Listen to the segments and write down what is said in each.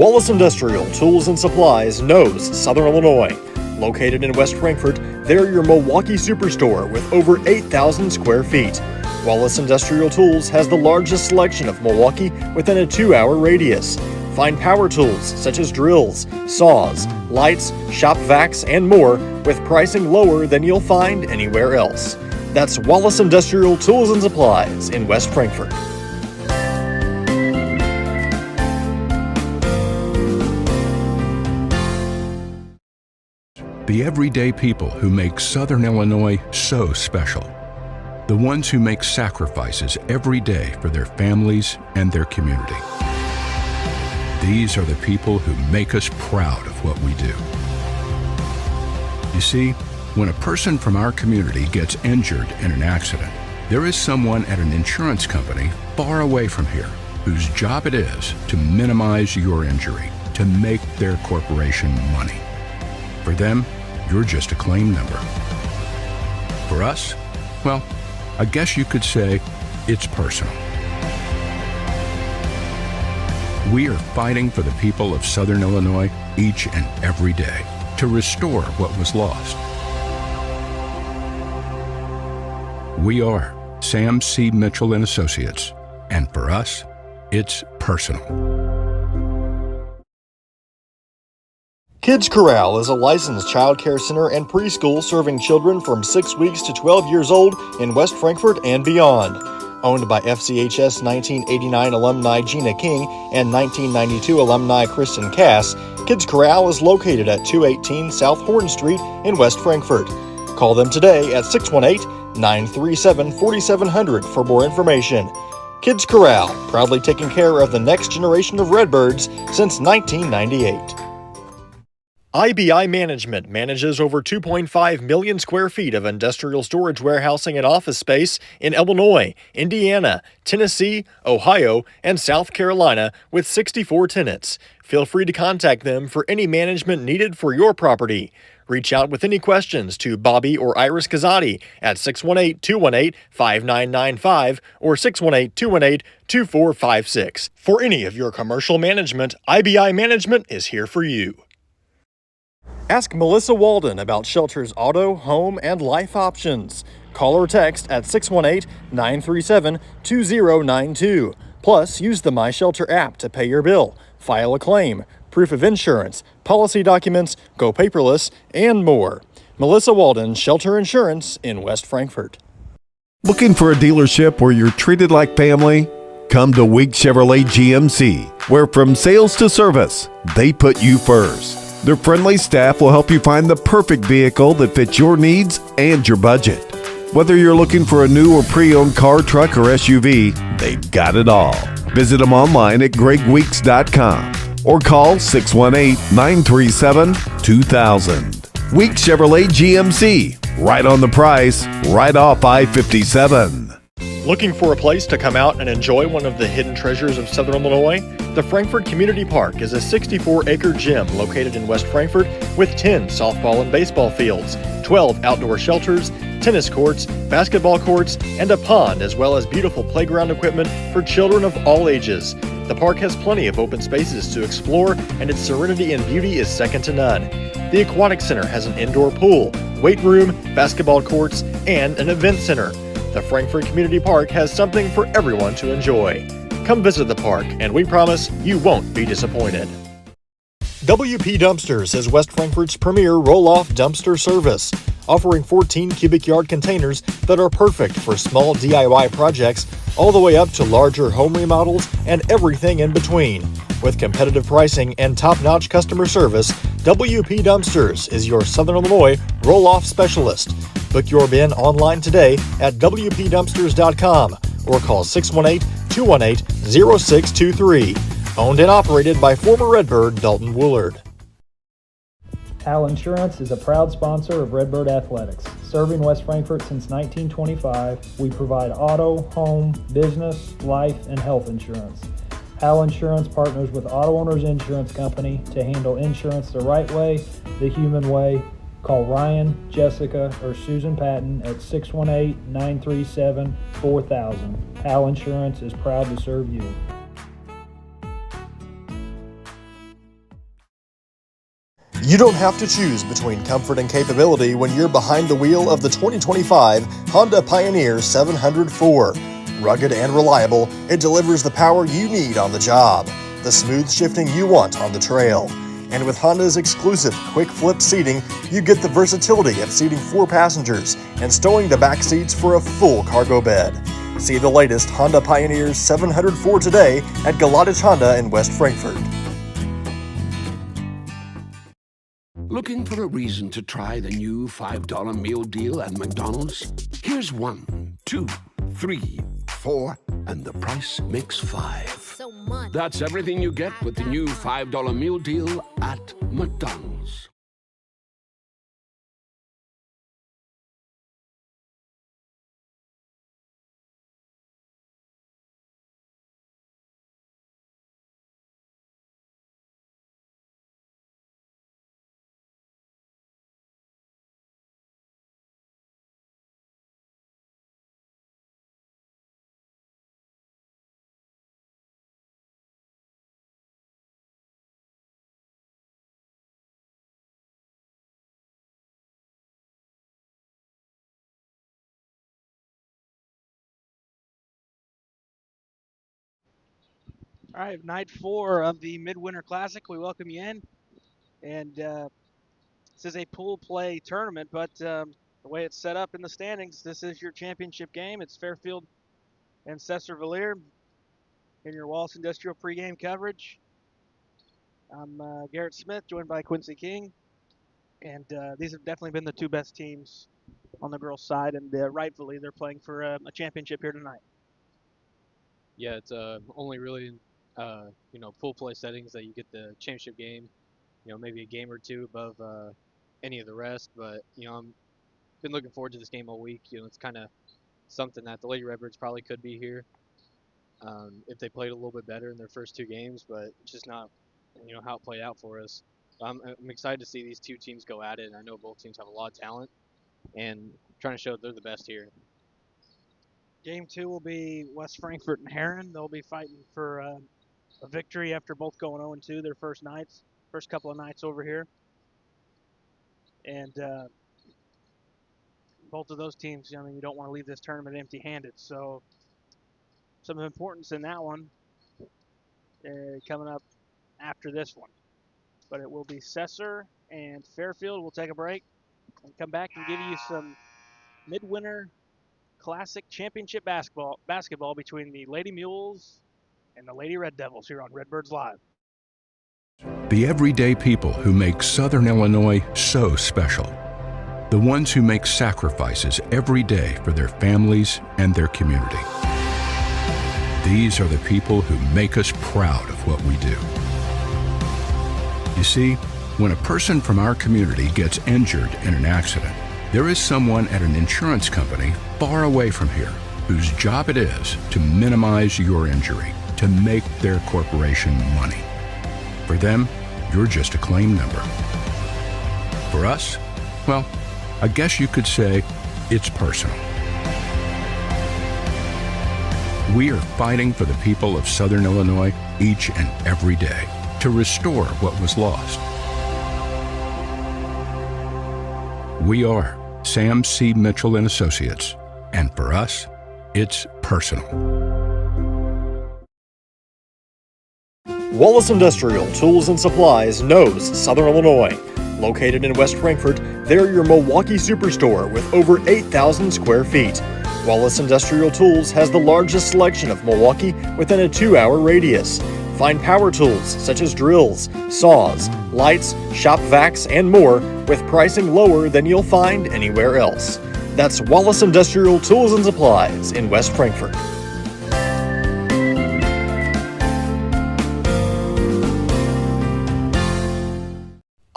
Wallace Industrial Tools and Supplies knows Southern Illinois. Located in West Frankfort, they're your Milwaukee superstore with over 8,000 square feet. Wallace Industrial Tools has the largest selection of Milwaukee within a 2-hour radius. Find power tools such as drills, saws, lights, shop vacs, and more with pricing lower than you'll find anywhere else. That's Wallace Industrial Tools and Supplies in West Frankfort. The everyday people who make Southern Illinois so special. The ones who make sacrifices every day for their families and their community. These are the people who make us proud of what we do. You see, when a person from our community gets injured in an accident, there is someone at an insurance company far away from here whose job it is to minimize your injury, to make their corporation money. For them, you're just a claim number. For us, well, I guess you could say it's personal. We are fighting for the people of Southern Illinois each and every day to restore what was lost. We are Sam C. Mitchell and Associates, and for us, it's personal. Kids Corral is a licensed child care center and preschool serving children from 6 weeks to 12 years old in West Frankfort and beyond. Owned by FCHS 1989 alumni Gina King and 1992 alumni Kristen Cass, Kids Corral is located at 218 South Horn Street in West Frankfort. Call them today at 618-937-4700 for more information. Kids Corral, proudly taking care of the next generation of Redbirds since 1998. IBI Management manages over 2.5 million square feet of industrial storage warehousing and office space in Illinois, Indiana, Tennessee, Ohio, and South Carolina with 64 tenants. Feel free to contact them for any management needed for your property. Reach out with any questions to Bobby or Iris Kazadi at 618-218-5995 or 618-218-2456. For any of your commercial management, IBI Management is here for you. Ask Melissa Walden about Shelter's auto, home, and life options. Call or text at 618-937-2092. Plus, use the My Shelter app to pay your bill, file a claim, proof of insurance, policy documents, go paperless, and more. Melissa Walden, Shelter Insurance in West Frankfort. Looking for a dealership where you're treated like family? Come to Week Chevrolet GMC, where from sales to service, they put you first. Their friendly staff will help you find the perfect vehicle that fits your needs and your budget. Whether you're looking for a new or pre-owned car, truck, or SUV, they've got it all. Visit them online at gregweeks.com or call 618-937-2000. Week Chevrolet GMC, right on the price, right off I-57. Looking for a place to come out and enjoy one of the hidden treasures of Southern Illinois? The Frankfort Community Park is a 64-acre gym located in West Frankfort with 10 softball and baseball fields, 12 outdoor shelters, tennis courts, basketball courts, and a pond, as well as beautiful playground equipment for children of all ages. The park has plenty of open spaces to explore, and its serenity and beauty is second to none. The Aquatic Center has an indoor pool, weight room, basketball courts, and an event center. The Frankfort Community Park has something for everyone to enjoy. Come visit the park, and we promise you won't be disappointed. WP Dumpsters is West Frankfort's premier roll-off dumpster service, offering 14 cubic yard containers that are perfect for small DIY projects all the way up to larger home remodels and everything in between. With competitive pricing and top-notch customer service, WP Dumpsters is your Southern Illinois roll-off specialist. Book your bin online today at WPDumpsters.com or call 618-218-0623. Owned and operated by former Redbird Dalton Woolard. Hal Insurance is a proud sponsor of Redbird Athletics. Serving West Frankfort since 1925, we provide auto, home, business, life, and health insurance. Hal Insurance partners with Auto Owners Insurance Company to handle insurance the right way, the human way. Call Ryan, Jessica, or Susan Patton at 618-937-4000. Hal Insurance is proud to serve you. You don't have to choose between comfort and capability when you're behind the wheel of the 2025 Honda Pioneer 704. Rugged and reliable, it delivers the power you need on the job, the smooth shifting you want on the trail. And with Honda's exclusive quick flip seating, you get the versatility of seating 4 passengers and stowing the back seats for a full cargo bed. See the latest Honda Pioneer 704 today at Galatich Honda in West Frankfort. Looking for a reason to try the new $5 meal deal at McDonald's? Here's 1, 2, 3, 4, and the price makes 5. So much. That's everything you get with the new $5 meal deal at McDonald's. All right, night 4 of the Midwinter Classic. We welcome you in. And this is a pool play tournament, but the way it's set up in the standings, this is your championship game. It's Fairfield and Cesar-Valier in your Wallace Industrial pregame coverage. I'm Garrett Smith, joined by Quincy King. And these have definitely been the 2 best teams on the girls' side, and rightfully they're playing for a championship here tonight. Yeah, it's only really pool play settings that you get the championship game, maybe a game or 2 above any of the rest. But, I'm been looking forward to this game all week. It's kind of something that the Lady Redbirds probably could be here if they played a little bit better in their first 2 games, but it's just not, how it played out for us. I'm excited to see these 2 teams go at it, and I know both teams have a lot of talent, and trying to show that they're the best here. Game 2 will be West Frankfort and Heron. They'll be fighting for a victory after both going 0-2 their first couple of nights over here. And both of those teams, you don't want to leave this tournament empty-handed. So some importance in that one coming up after this one. But it will be Cesar and Fairfield. We'll take a break and come back and give you some Midwinter Classic Championship basketball between the Lady Mules and the Lady Red Devils here on Redbirds Live. The everyday people who make Southern Illinois so special. The ones who make sacrifices every day for their families and their community. These are the people who make us proud of what we do. You see, when a person from our community gets injured in an accident, there is someone at an insurance company far away from here whose job it is to minimize your injury, to make their corporation money. For them, you're just a claim number. For us, well, I guess you could say it's personal. We are fighting for the people of Southern Illinois each and every day to restore what was lost. We are Sam C. Mitchell and Associates, and for us, it's personal. Wallace Industrial Tools and Supplies knows Southern Illinois. Located in West Frankfort, they're your Milwaukee superstore with over 8,000 square feet. Wallace Industrial Tools has the largest selection of Milwaukee within a 2-hour radius. Find power tools such as drills, saws, lights, shop vacs, and more with pricing lower than you'll find anywhere else. That's Wallace Industrial Tools and Supplies in West Frankfort.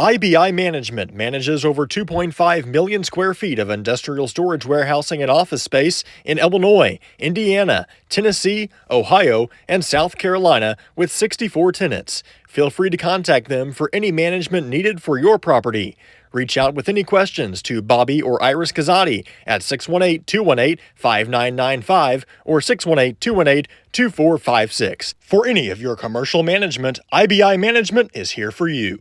IBI Management manages over 2.5 million square feet of industrial storage warehousing and office space in Illinois, Indiana, Tennessee, Ohio, and South Carolina with 64 tenants. Feel free to contact them for any management needed for your property. Reach out with any questions to Bobby or Iris Kazadi at 618-218-5995 or 618-218-2456. For any of your commercial management, IBI Management is here for you.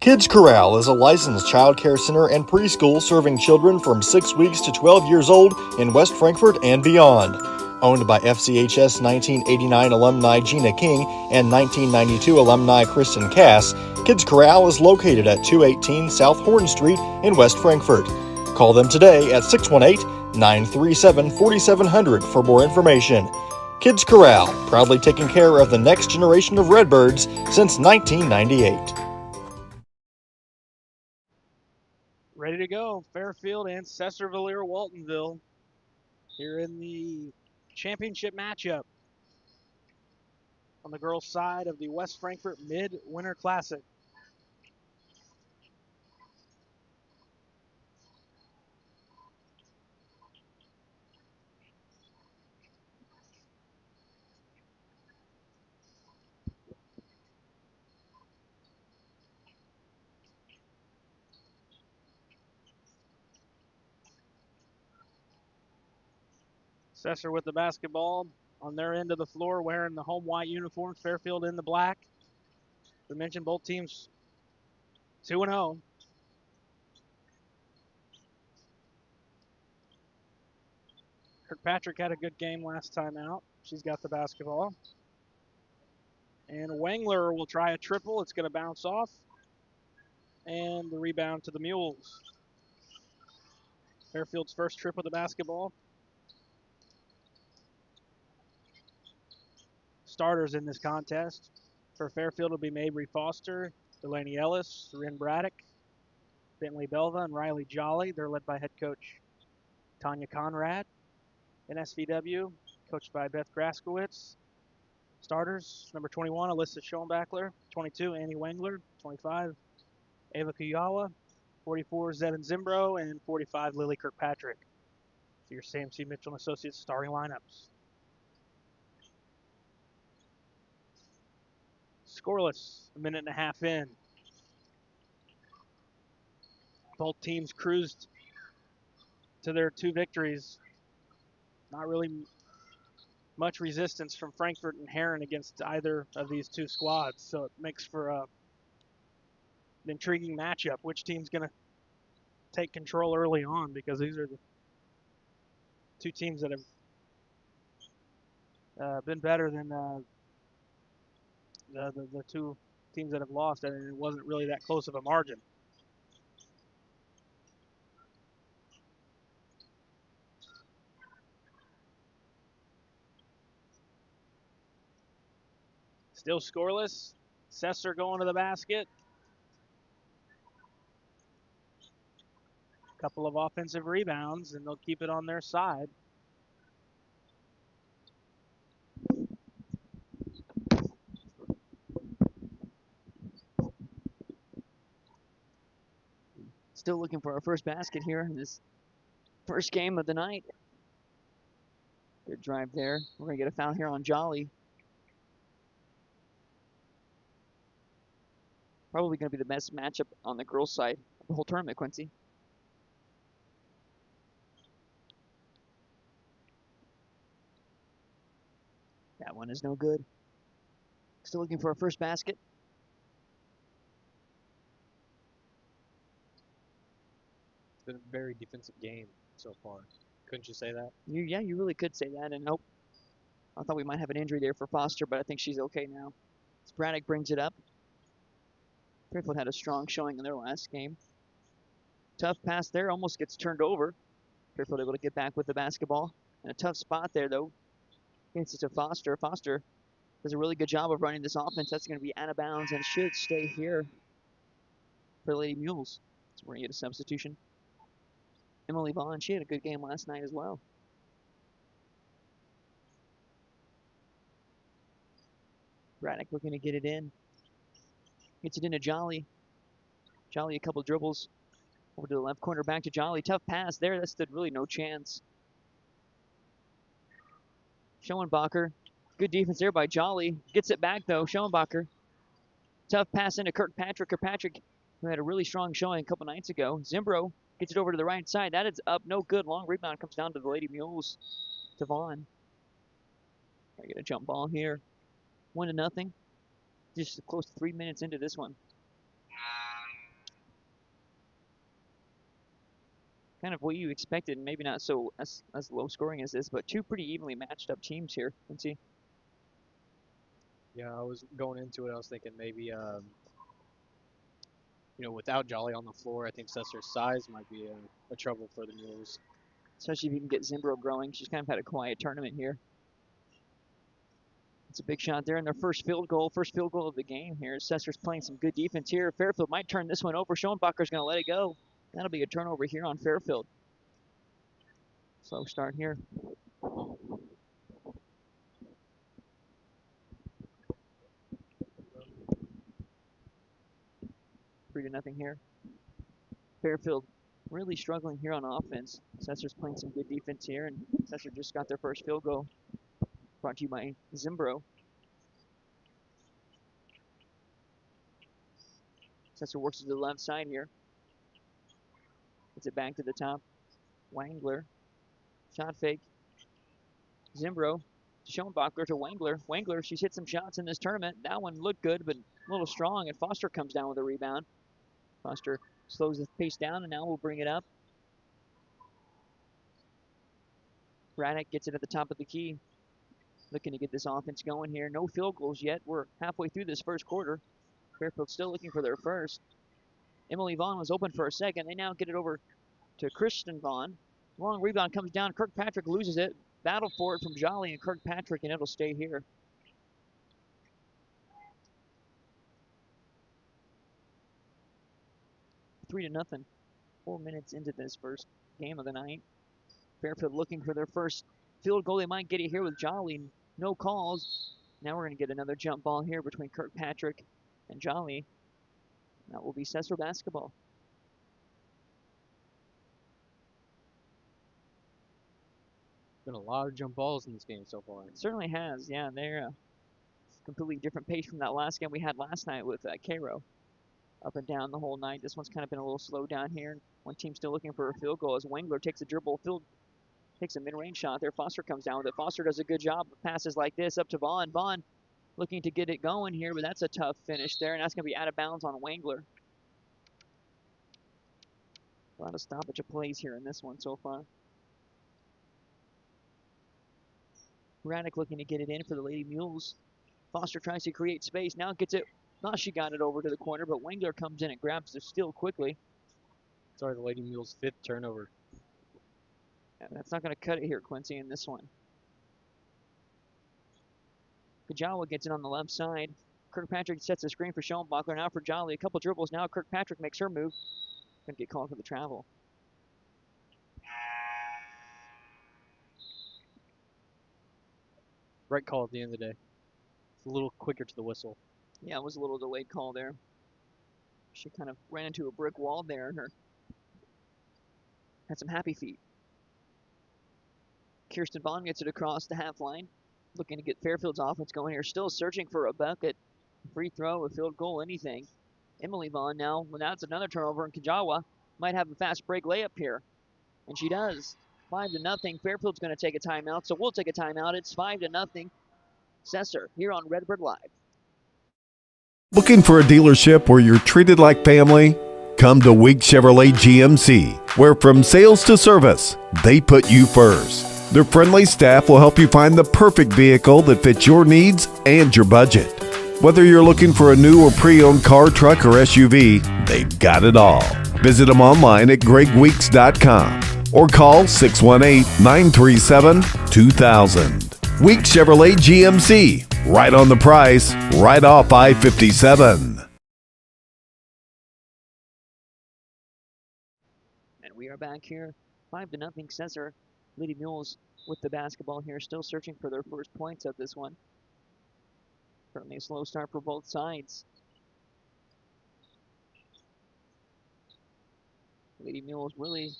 Kids Corral is a licensed child care center and preschool serving children from 6 weeks to 12 years old in West Frankfort and beyond. Owned by FCHS 1989 alumni Gina King and 1992 alumni Kristen Cass, Kids Corral is located at 218 South Horn Street in West Frankfort. Call them today at 618-937-4700 for more information. Kids Corral, proudly taking care of the next generation of Redbirds since 1998. Ready to go. Fairfield and Cesarville-Waltonville here in the championship matchup on the girls' side of the West Frankfort Midwinter Classic. Cesar with the basketball on their end of the floor, wearing the home white uniforms. Fairfield in the black. We mentioned both teams 2-0. Kirkpatrick had a good game last time out. She's got the basketball. And Wengler will try a triple. It's going to bounce off. And the rebound to the Mules. Fairfield's first trip with the basketball. Starters in this contest for Fairfield will be Mabry Foster, Delaney Ellis, Rin Braddock, Bentley Belva, and Riley Jolly. They're led by head coach Tanya Conrad. In SVW, coached by Beth Graskowitz. Starters, number 21, Alyssa Schoenbachler, 22, Annie Wengler, 25, Ava Kuyawa, 44, Zevin Zimbro, and 45, Lily Kirkpatrick. For your Sam C. Mitchell and Associates starting lineups. Scoreless, a minute and a half in. Both teams cruised to their 2 victories. Not really much resistance from Frankfort and Heron against either of these 2 squads, so it makes for an intriguing matchup. Which team's going to take control early on, because these are the 2 teams that have been better than the 2 teams that have lost, and it wasn't really that close of a margin. Still scoreless. Cesar going to the basket. A couple of offensive rebounds, and they'll keep it on their side. Still looking for our first basket here in this first game of the night. Good drive there. We're going to get a foul here on Jolly. Probably going to be the best matchup on the girls' side of the whole tournament, Quincy. That one is no good. Still looking for a first basket. It's been a very defensive game so far. Couldn't you say that? Yeah, you really could say that. And nope, I thought we might have an injury there for Foster, but I think she's okay now. Braddock brings it up. Fairfield had a strong showing in their last game. Tough pass there, almost gets turned over. Fairfield able to get back with the basketball. And a tough spot there, though. Gets it to Foster. Foster does a really good job of running this offense. That's going to be out of bounds and should stay here for Lady Mules. So we're going to get a substitution. Emily Vaughn, she had a good game last night as well. Braddock looking to get it in. Gets it into Jolly. Jolly a couple dribbles. Over to the left corner, back to Jolly. Tough pass there. That stood really no chance. Schoenbacher. Good defense there by Jolly. Gets it back, though. Schoenbacher. Tough pass into Kirkpatrick. Kirkpatrick, who had a really strong showing a couple nights ago. Zimbro gets it over to the right side. That is up. No good. Long rebound comes down to the Lady Mules. To Vaughn. I get a jump ball here. 1-0. Just close to 3 minutes into this one. Kind of what you expected, maybe not so as low scoring as this, but two pretty evenly matched up teams here. Let's see. Yeah, I was going into it. I was thinking maybe, without Jolly on the floor, I think Sesser's size might be a trouble for the Mules. Especially if you can get Zimbro growing. She's kind of had a quiet tournament here. It's a big shot there, and their first field goal of the game here. Sesser's playing some good defense here. Fairfield might turn this one over. Schoenbacher's going to let it go. That'll be a turnover here on Fairfield. Slow start here. 3-0 here. Fairfield really struggling here on offense. Sesser's playing some good defense here, and Sesser just got their first field goal. Brought to you by Zimbro. Sesser works to the left side here. Gets it back to the top. Wangler. Shot fake. Zimbro. Schoenbacher to Wangler. Wangler, she's hit some shots in this tournament. That one looked good, but a little strong, and Foster comes down with a rebound. Foster slows the pace down, and now we'll bring it up. Braddock gets it at the top of the key. Looking to get this offense going here. No field goals yet. We're halfway through this first quarter. Fairfield still looking for their first. Emily Vaughn was open for a second. They now get it over to Kristen Vaughn. Long rebound comes down. Kirkpatrick loses it. Battle for it from Jolly and Kirkpatrick, and it'll stay here. Three to nothing. 4 minutes into this first game of the night. Fairfield looking for their first field goal. They might get it here with Jolly. No calls. Now we're going to get another jump ball here between Kirkpatrick and Jolly. That will be Sesser basketball. Been a lot of jump balls in this game so far. It certainly has. Yeah, they're a completely different pace from that last game we had last night with Cairo. Up and down the whole night. This one's kind of been a little slow down here. One team still looking for a field goal as Wangler takes a dribble, takes a mid-range shot there. Foster comes down with it. Foster does a good job of passes like this up to Vaughn. Vaughn looking to get it going here, but that's a tough finish there, and that's going to be out of bounds on Wangler. A lot of stoppage of plays here in this one so far. Braddock looking to get it in for the Lady Mules. Foster tries to create space. Now gets it. Thought she got it over to the corner, but Wangler comes in and grabs the steal quickly. Sorry, the Lady Mules' 5th turnover. Yeah, that's not going to cut it here, Quincy, in this one. Kajawa gets it on the left side. Kirkpatrick sets a screen for Schoenbacher. Now for Jolly. A couple dribbles. Now Kirkpatrick makes her move. Going to get called for the travel. Right call at the end of the day. It's a little quicker to the whistle. Yeah, it was a little delayed call there. She kind of ran into a brick wall there and had some happy feet. Kirsten Vaughn gets it across the half line. Looking to get Fairfield's offense going here. Still searching for a bucket. Free throw, a field goal, anything. Emily Vaughn now, well, now it's another turnover, and Kajawa might have a fast break layup here. And she does. 5-0. Fairfield's going to take a timeout, so we'll take a timeout. It's 5-0. Sesser here on Redbird Live. Looking for a dealership where you're treated like family? Come to Week Chevrolet GMC, where from sales to service, they put you first. Their friendly staff will help you find the perfect vehicle that fits your needs and your budget. Whether you're looking for a new or pre-owned car, truck, or SUV, they've got it all. Visit them online at gregweeks.com or call 618-937-2000. Week Chevrolet GMC, right on the price, right off I-57. And we are back here. 5-0 Sesser. Lady Mules with the basketball here, still searching for their first points of this one. Certainly a slow start for both sides. Lady Mules really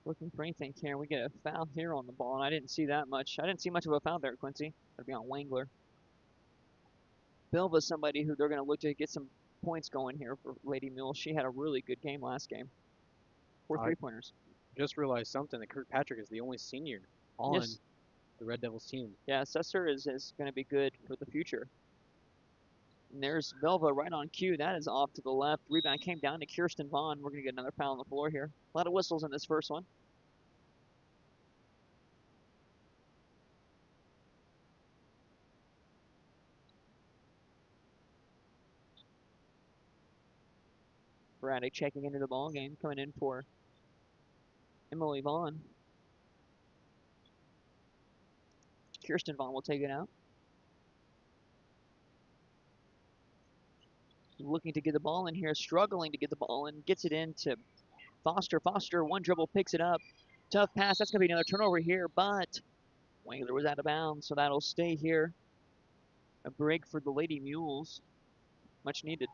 looking for anything here. We get a foul here on the ball, and I didn't see that much. I didn't see much of a foul there, Quincy. That'd be on Wangler. Bilva's somebody who they're going to look to get some points going here for Lady Mules. She had a really good game last game. 4 3-pointers. Just realized something, that Kirkpatrick is the only senior on the Red Devils team. Yeah, Sesser is going to be good for the future. And there's Belva right on cue. That is off to the left. Rebound came down to Kirsten Vaughn. We're going to get another foul on the floor here. A lot of whistles in this first one. Braddock checking into the ball game, coming in for Emily Vaughn. Kirsten Vaughn will take it out. Looking to get the ball in here, struggling to get the ball in, gets it into Foster. Foster, one dribble, picks it up. Tough pass, that's going to be another turnover here, but Wangler was out of bounds, so that'll stay here. A break for the Lady Mules. Much needed.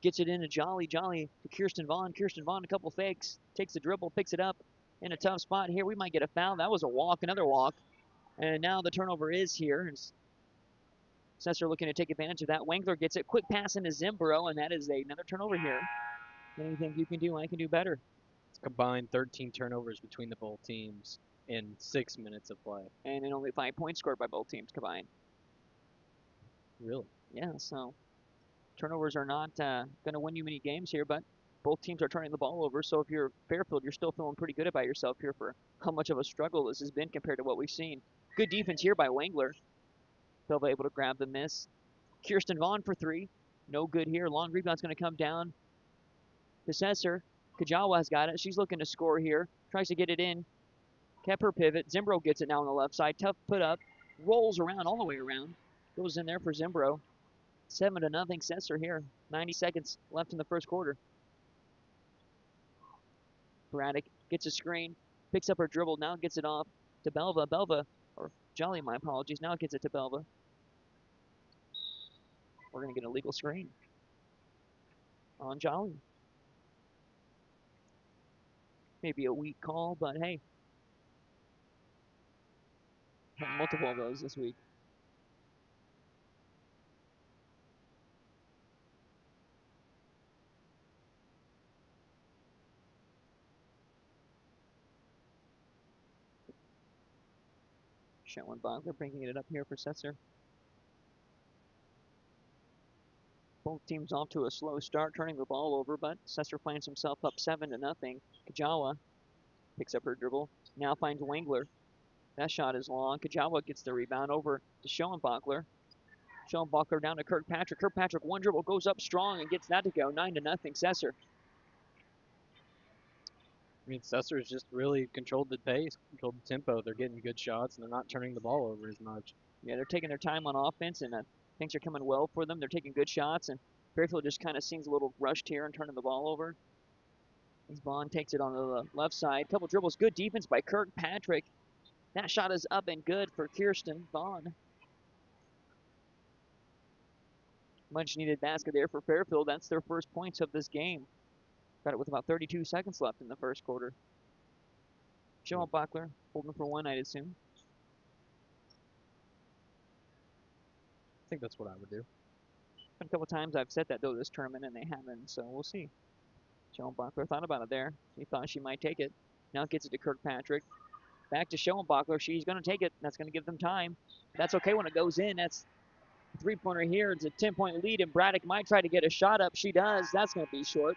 Gets it into Jolly. Jolly to Kirsten Vaughn. Kirsten Vaughn, a couple fakes. Takes the dribble, picks it up in a tough spot here. We might get a foul. That was a walk, another walk. And now the turnover is here. Sesser looking to take advantage of that. Wangler gets it. Quick pass into Zimbro, and that is another turnover here. Anything you can do, I can do better. It's combined 13 turnovers between the both teams in 6 minutes of play. And then only 5 points scored by both teams combined. Really? Yeah, so turnovers are not going to win you many games here, but both teams are turning the ball over. So if you're Fairfield, you're still feeling pretty good about yourself here for how much of a struggle this has been compared to what we've seen. Good defense here by Wangler. Belva able to grab the miss. Kirsten Vaughn for 3. No good here. Long rebound's going to come down to Sesser. Kajawa's got it. She's looking to score here. Tries to get it in. Kept her pivot. Zimbro gets it now on the left side. Tough put up. Rolls around all the way around. Goes in there for Zimbro. 7-0 Sesser here. 90 seconds left in the first quarter. Braddock gets a screen. Picks up her dribble. Now gets it off to Belva. Belva, or Jolly, my apologies. Now gets it to Belva. We're going to get a legal screen on Jolly. Maybe a weak call, but hey. Had multiple of those this week. Schoenbachler bringing it up here for Sesser. Both teams off to a slow start, turning the ball over, but Sesser finds himself up 7-0. Kajawa picks up her dribble, now finds Wangler. That shot is long. Kajawa gets the rebound over to Schoenbachler. Schoenbachler down to Kirkpatrick. Kirkpatrick, one dribble, goes up strong and gets that to go. 9-0 Sesser. I mean, Sesser's just really controlled the pace, controlled the tempo. They're getting good shots, and they're not turning the ball over as much. Yeah, they're taking their time on offense, and things are coming well for them. They're taking good shots, and Fairfield just kind of seems a little rushed here and turning the ball over. As Vaughn takes it on the left side. Couple dribbles. Good defense by Kirkpatrick. That shot is up and good for Kirsten Vaughn. Much needed basket there for Fairfield. That's their first points of this game. Got it with about 32 seconds left in the first quarter. Schoenbachler holding for one, I'd assume. I think that's what I would do. Been a couple times I've said that though this tournament and they haven't, so we'll see. Schoenbachler thought about it there. She thought she might take it. Now gets it to Kirkpatrick. Back to Schoenbachler. She's going to take it. That's going to give them time. That's okay when it goes in. That's a three-pointer here. It's a 10-point lead, and Braddock might try to get a shot up. She does. That's going to be short.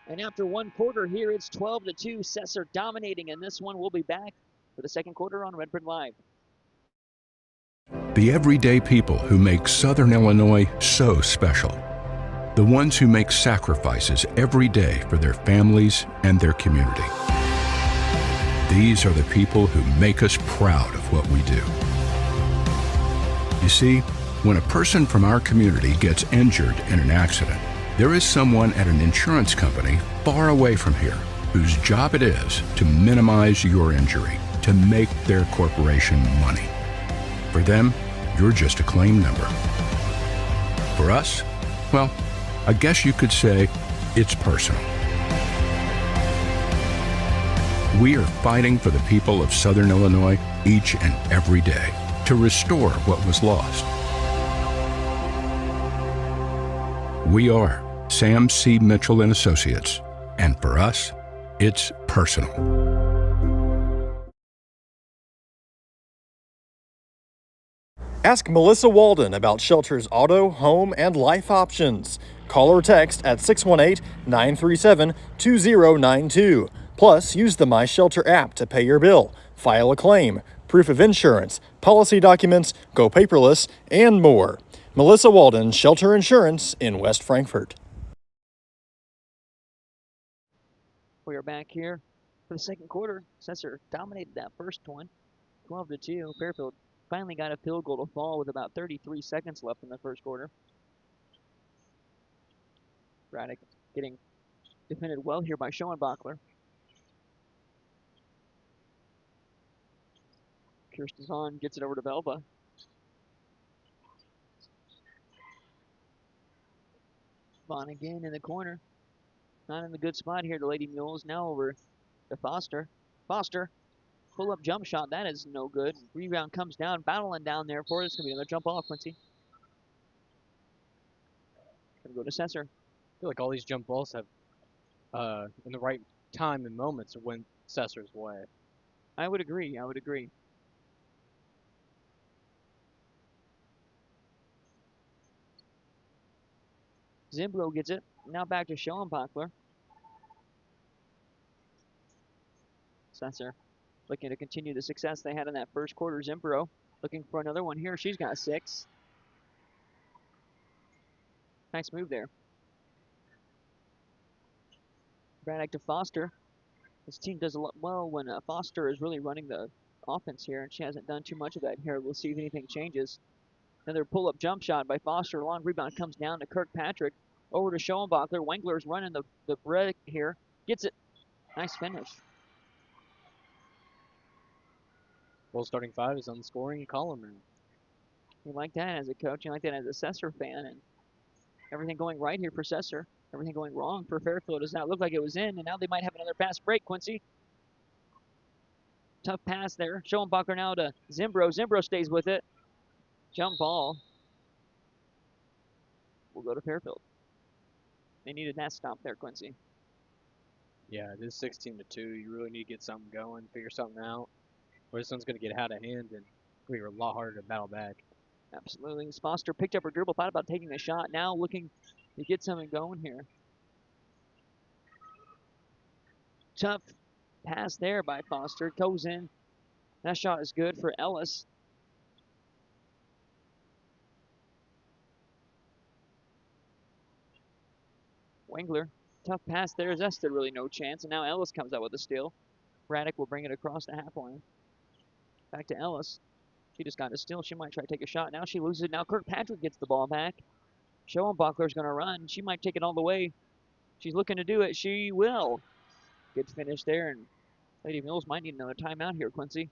And after one quarter here, it's 12-2. Sesser dominating in this one. We'll be back for the second quarter on Redbird Live. The everyday people who make Southern Illinois so special. The ones who make sacrifices every day for their families and their community. These are the people who make us proud of what we do. You see, when a person from our community gets injured in an accident, there is someone at an insurance company far away from here whose job it is to minimize your injury, to make their corporation money. For them, you're just a claim number. For us, well, I guess you could say it's personal. We are fighting for the people of Southern Illinois each and every day to restore what was lost. We are Sam C. Mitchell and Associates, and for us, it's personal. Ask Melissa Walden about Shelter's auto, home, and life options. Call or text at 618-937-2092. Plus, use the My Shelter app to pay your bill, file a claim, proof of insurance, policy documents, go paperless, and more. Melissa Walden, Shelter Insurance in West Frankfort. We are back here for the second quarter. Sesser dominated that first one, 12-2. Fairfield finally got a field goal to fall with about 33 seconds left in the first quarter. Braddock getting defended well here by Schoenbachler. Kirsten Hahn gets it over to Belva. Vaughn again in the corner. Not in the good spot here. The Lady Mules now over to Foster. Foster, pull-up jump shot. That is no good. Rebound comes down, battling down there for it. It's going to be another jump off, Quincy. Going to go to Sesser. I feel like all these jump balls have, in the right time and moments, went Sesser's way. I would agree. I would agree. Zimbro gets it. Now back to Schoenbachler. Sesser looking to continue the success they had in that first quarter. Zimbro looking for another one here. She's got 6. Nice move there. Braddock to Foster. This team does a lot well when Foster is really running the offense here, and she hasn't done too much of that here. We'll see if anything changes. Another pull-up jump shot by Foster. Long rebound comes down to Kirkpatrick. Over to Schoenbachler. Wengler's running the break here. Gets it. Nice finish. Well, starting 5 is on the scoring column now. You like that as a coach. You like that as a Sesser fan. And everything going right here for Sesser. Everything going wrong for Fairfield does not look like it was in. And now they might have another fast break, Quincy. Tough pass there. Schoenbachler now to Zimbro. Zimbro stays with it. Jump ball. We'll go to Fairfield. They needed that stop there, Quincy. Yeah, it is 16-2. You really need to get something going, figure something out. Or this one's going to get out of hand and it's going to be a lot harder to battle back. Absolutely. Foster picked up her dribble, thought about taking a shot. Now looking to get something going here. Tough pass there by Foster. Goes in. That shot is good for Ellis. Wengler, tough pass there. Zested really no chance. And now Ellis comes out with a steal. Braddock will bring it across the half line. Back to Ellis. She just got a steal. She might try to take a shot. Now she loses it. Now Kirkpatrick gets the ball back. Schoenbachler's going to run. She might take it all the way. She's looking to do it. She will. Good finish there. And Lady Mills might need another timeout here, Quincy.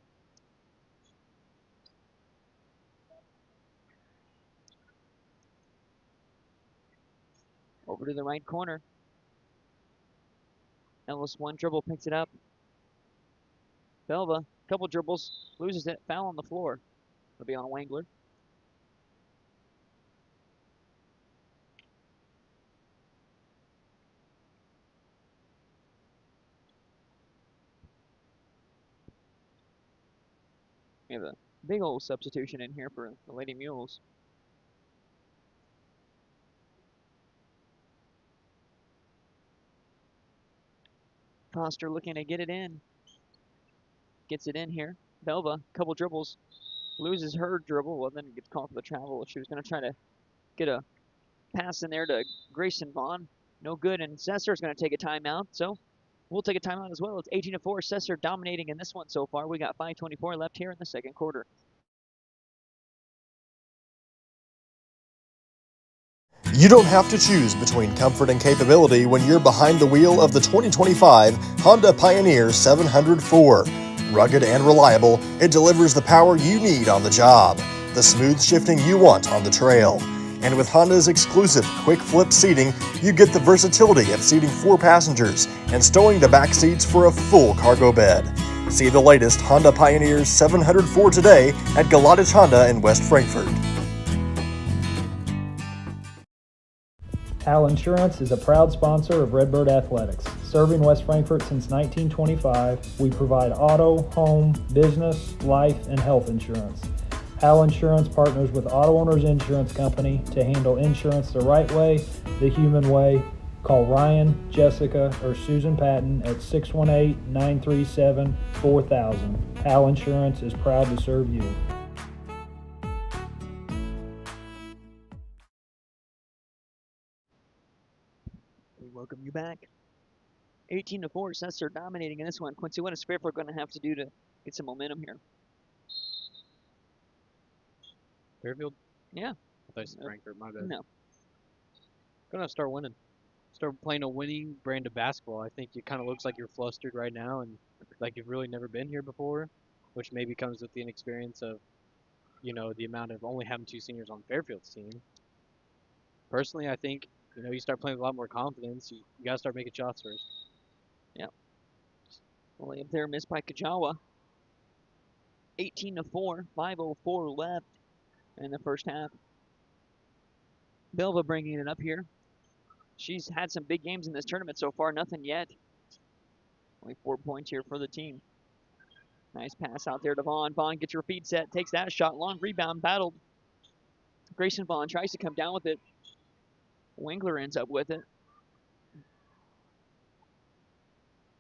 Over to the right corner. Ellis one dribble, picks it up. Belva, couple dribbles, loses it, foul on the floor. It'll be on Wangler. We have a big old substitution in here for the Lady Mules. Foster looking to get it in. Gets it in here. Belva, couple dribbles, loses her dribble. Well, then gets caught for the travel. She was going to try to get a pass in there to Grayson Vaughn. No good, and Sesser's going to take a timeout. So we'll take a timeout as well. It's 18-4. Sesser dominating in this one so far. We got 5:24 left here in the second quarter. You don't have to choose between comfort and capability when you're behind the wheel of the 2025 Honda Pioneer 704. Rugged and reliable, it delivers the power you need on the job, the smooth shifting you want on the trail. And with Honda's exclusive quick flip seating, you get the versatility of seating 4 passengers and stowing the back seats for a full cargo bed. See the latest Honda Pioneer 704 today at Galadich Honda in West Frankfort. Al Insurance is a proud sponsor of Redbird Athletics. Serving West Frankfort since 1925, we provide auto, home, business, life, and health insurance. Al Insurance partners with Auto Owners Insurance Company to handle insurance the right way, the human way. Call Ryan, Jessica, or Susan Patton at 618-937-4000. Al Insurance is proud to serve you. We welcome you back. 18-4, Sesser dominating in this one. Quincy, what is Fairfield going to have to do to get some momentum here? Fairfield? Yeah. I thought you said Frankfurt, my bad. No. Gonna start winning. Start playing a winning brand of basketball. I think it kind of looks like you're flustered right now and like you've really never been here before, which maybe comes with the inexperience of, the amount of only having 2 seniors on Fairfield's team. Personally, I think, you start playing with a lot more confidence. You got to start making shots first. Yeah. Well, up there, missed by Kajawa. 18-4, 5:04 left in the first half. Belva bringing it up here. She's had some big games in this tournament so far, nothing yet. Only 4 points here for the team. Nice pass out there to Vaughn. Vaughn gets her feet set, takes that shot, long rebound, battled. Grayson Vaughn tries to come down with it. Wengler ends up with it.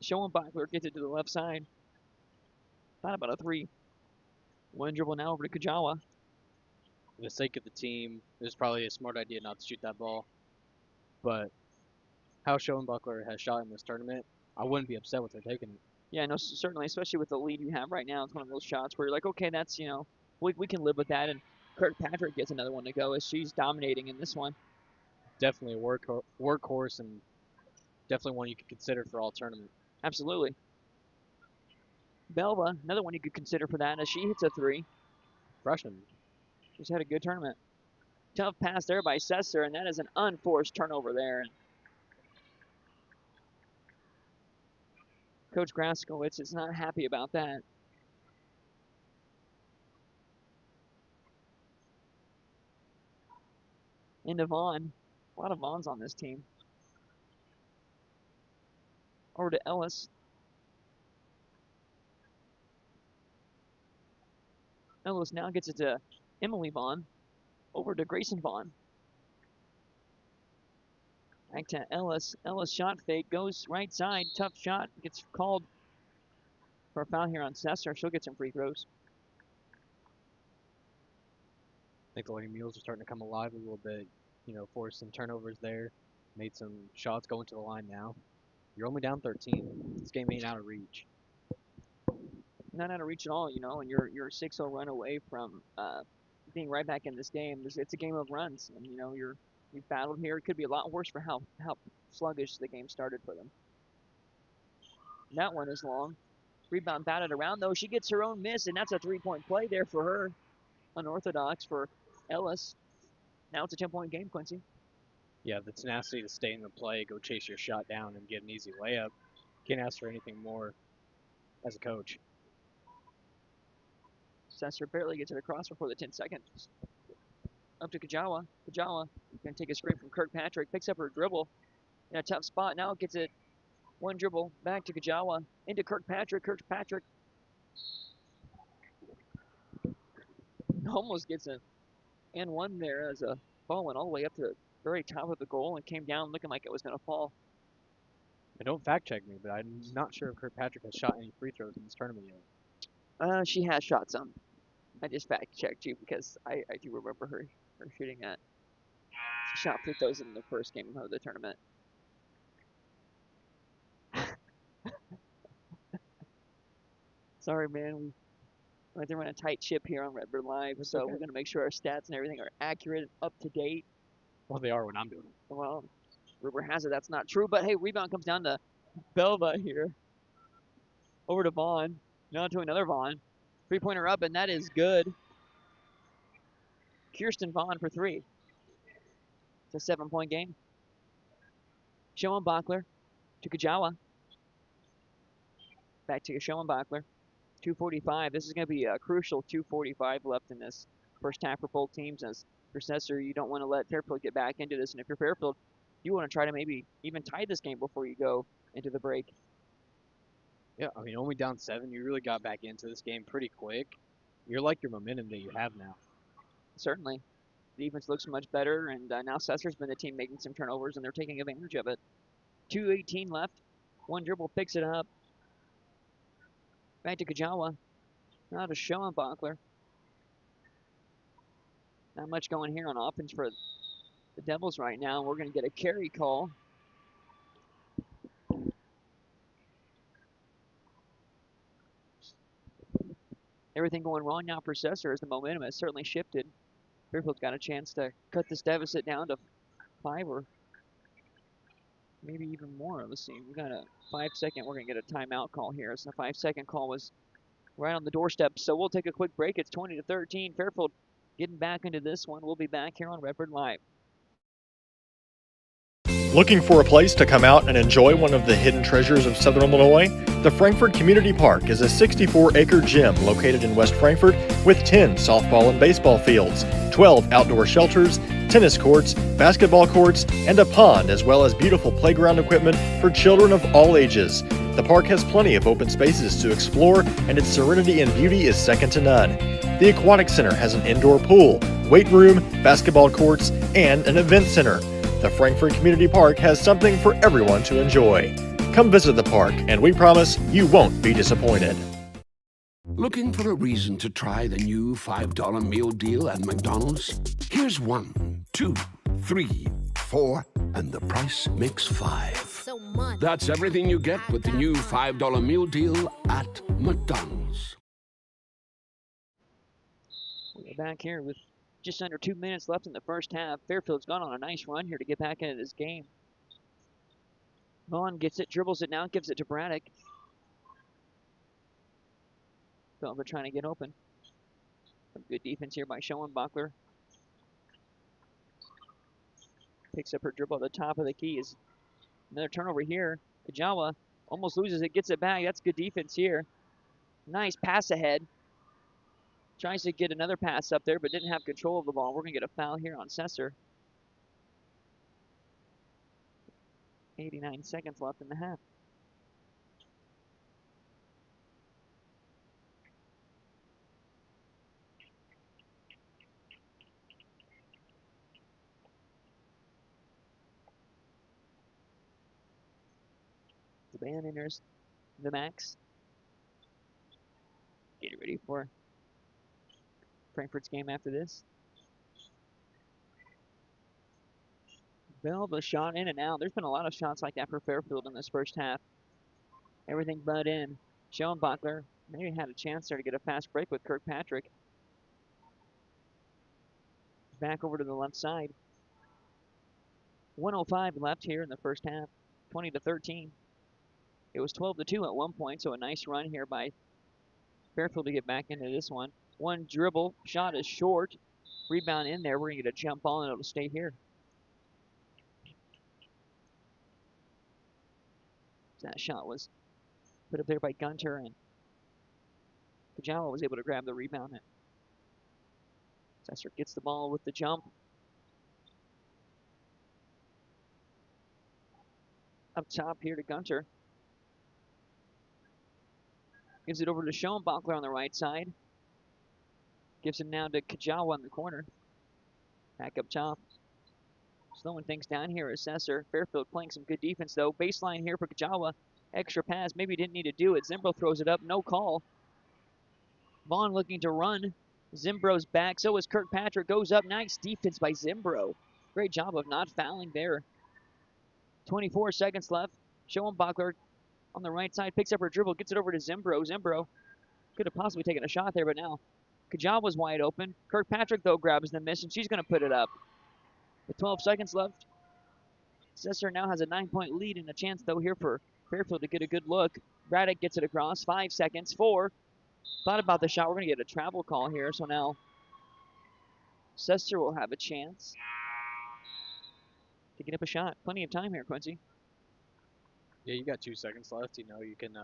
Schoenbachler gets it to the left side. Thought about a 3. One dribble now over to Kajawa. For the sake of the team, it was probably a smart idea not to shoot that ball. But how Schoenbachler has shot in this tournament, I wouldn't be upset with her taking it. Yeah, no, certainly, especially with the lead you have right now. It's one of those shots where you're like, okay, that's, we can live with that. And Kirkpatrick gets another one to go as she's dominating in this one. Definitely a workhorse and definitely one you could consider for all tournament. Absolutely. Belva, another one you could consider for that as she hits a 3. Freshman. She's had a good tournament. Tough pass there by Sesser, and that is an unforced turnover there. Coach Graskowitz is not happy about that. Into Vaughn. A lot of Vaughns on this team. Over to Ellis. Ellis now gets it to Emily Vaughn. Over to Grayson Vaughn. Back to Ellis. Ellis shot fake. Goes right side. Tough shot. Gets called for a foul here on Sesser. She'll get some free throws. I think the Lady Mules are starting to come alive a little bit. Forced some turnovers there. Made some shots going to the line now. You're only down 13. This game ain't out of reach. Not out of reach at all, and you're a 6-0 run away from being right back in this game. It's a game of runs, and you've battled here. It could be a lot worse for how sluggish the game started for them. That one is long. Rebound batted around though. She gets her own miss, and that's a 3-point play there for her. Unorthodox for Ellis. Now it's a 10-point game, Quincy. Yeah, the tenacity to stay in the play, go chase your shot down and get an easy layup Can't ask for anything more as a coach. Sesser barely gets it across before the 10 seconds. Up to Kajawa. Kajawa going to take a screen from Kirkpatrick. Picks up her dribble in a tough spot. Now gets it one dribble back to Kajawa. Into Kirkpatrick. Kirkpatrick almost gets an and one there as a ball went all the way up to the very top of the goal and came down looking like it was going to fall. And don't fact check me, but I'm not sure if Kirkpatrick has shot any free throws in this tournament yet. She has shot some. I just fact checked you because I do remember her shooting that. She shot free throws in the first game of the tournament. Sorry, man. They're on a tight ship here on Redbird Live, so okay. we're going to make sure our stats and everything are accurate and up to date. Well, they are when I'm doing it. Well, rumor has it that's not true, but hey, rebound comes down to Belva here. Over to Vaughn. Now to another Vaughn. Three-pointer up, and that is good. Kirsten Vaughn for three. It's a 7-point game. Schoenbachler to Kajawa. Back to Schoenbachler. 2:45. This is going to be a crucial 2:45 left in this first half for both teams. As Processor, you don't want to let Fairfield get back into this, and if you're Fairfield, you want to try to maybe even tie this game before you go into the break. Yeah, I mean, only down 7, you really got back into this game pretty quick. You're like your momentum that you have now. Certainly. The defense looks much better, and now Sesser's been the team making some turnovers, and they're taking advantage of it. 2:18 left. One dribble picks it up. Back to Kajawa. Now to Schoenbachler. Not much going here on offense for the Devils right now. We're going to get a carry call. Everything going wrong now for Sesser as the momentum has certainly shifted. Fairfield's got a chance to cut this deficit down to 5 or maybe even more. Let's see. We got a 5-second. We're going to get a timeout call here. So the 5-second call was right on the doorstep. So we'll take a quick break. It's 20-13. Fairfield getting back into this one. We'll be back here on Redbird Live. Looking for a place to come out and enjoy one of the hidden treasures of Southern Illinois? The Frankfort Community Park is a 64-acre gym located in West Frankfort with 10 softball and baseball fields, 12 outdoor shelters, tennis courts, basketball courts, and a pond, as well as beautiful playground equipment for children of all ages. The park has plenty of open spaces to explore, and its serenity and beauty is second to none. The Aquatic Center has an indoor pool, weight room, basketball courts, and an event center. The Frankfort Community Park has something for everyone to enjoy. Come visit the park, and we promise you won't be disappointed. Looking for a reason to try the new $5 meal deal at McDonald's? Here's 1, 2, 3, 4, and the price makes 5. So much. That's everything you get with the new $5 meal deal at McDonald's. We're back here with just under 2 minutes left in the first half. Fairfield's gone on a nice run here to get back into this game. Vaughn gets it, dribbles it now, gives it to Braddock. Belva trying to get open. Some good defense here by Schoenbachler. Picks up her dribble at the top of the key. Is another turnover here. Kajawa almost loses it, gets it back. That's good defense here. Nice pass ahead. Tries to get another pass up there, but didn't have control of the ball. We're going to get a foul here on Sesser. 89 seconds left in the half. The band enters the max. Get ready for Frankfurt's game after this. Belva shot in and out. There's been a lot of shots like that for Fairfield in this first half. Everything but in. Schoenbachler maybe had a chance there to get a fast break with Kirkpatrick. Back over to the left side. 1:05 left here in the first half. 20-13. It was 12-2 at one point, so a nice run here by Fairfield to get back into this one. One dribble, shot is short. Rebound in there. We're going to get a jump ball and it'll stay here. That shot was Put up there by Gunter, and Kajawa was able to grab the rebound. And Sesser gets the ball with the jump. Up top here to Gunter. Gives it over to Schoenbachler on the right side. Gives him now to Kajawa in the corner. Back up top. Slowing things down here is Sesser. Fairfield playing some good defense, though. Baseline here for Kajawa. Extra pass. Maybe didn't need to do it. Zimbro throws it up. No call. Vaughn looking to run. Zimbro's back. So is Kirkpatrick. Goes up. Nice defense by Zimbro. Great job of not fouling there. 24 seconds left. Schoenbachler on the right side. Picks up her dribble. Gets it over to Zimbro. Zimbro could have possibly taken a shot there, but now Kajawa's wide open. Kirkpatrick, though, grabs the miss, and she's going to put it up. With 12 seconds left, Sesser now has a 9-point lead and a chance, though, here for Fairfield to get a good look. Braddock gets it across. 5 seconds. 4. Thought about the shot. We're going to get a travel call here, so now Sesser will have a chance to get up a shot. Plenty of time here, Quincy. Yeah, you got 2 seconds left. You know, you can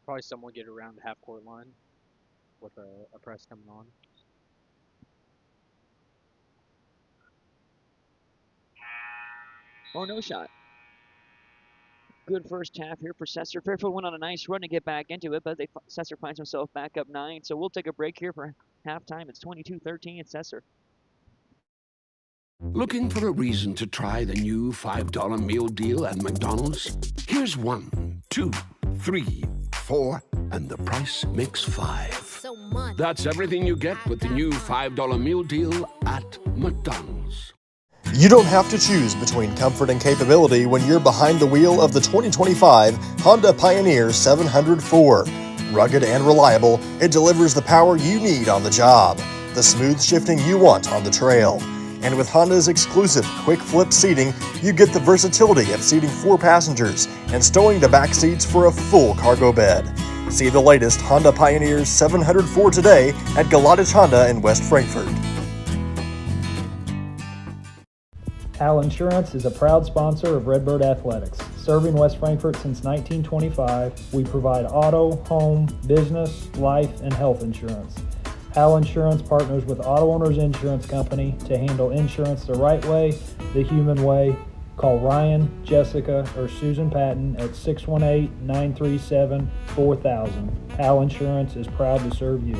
probably somewhat get around the half-court line with a press coming on. Or no shot. Good first half here for Sesser. Fairfield went on a nice run to get back into it, but Sesser finds himself back up 9. So we'll take a break here for halftime. It's 22-13 at Sesser. Looking for a reason to try the new $5 meal deal at McDonald's? Here's 1, 2, 3, 4, and the price makes 5. So much. That's everything you get with the new $5 meal deal at McDonald's. You don't have to choose between comfort and capability when you're behind the wheel of the 2025 Honda Pioneer 704. Rugged and reliable, it delivers the power you need on the job, the smooth shifting you want on the trail. And with Honda's exclusive quick flip seating, you get the versatility of seating 4 passengers and stowing the back seats for a full cargo bed. See the latest Honda Pioneer 704 today at Galadich Honda in West Frankfort. Al Insurance is a proud sponsor of Redbird Athletics. Serving West Frankfort since 1925, we provide auto, home, business, life, and health insurance. Al Insurance partners with Auto Owners Insurance Company to handle insurance the right way, the human way. Call Ryan, Jessica, or Susan Patton at 618-937-4000. Al Insurance is proud to serve you.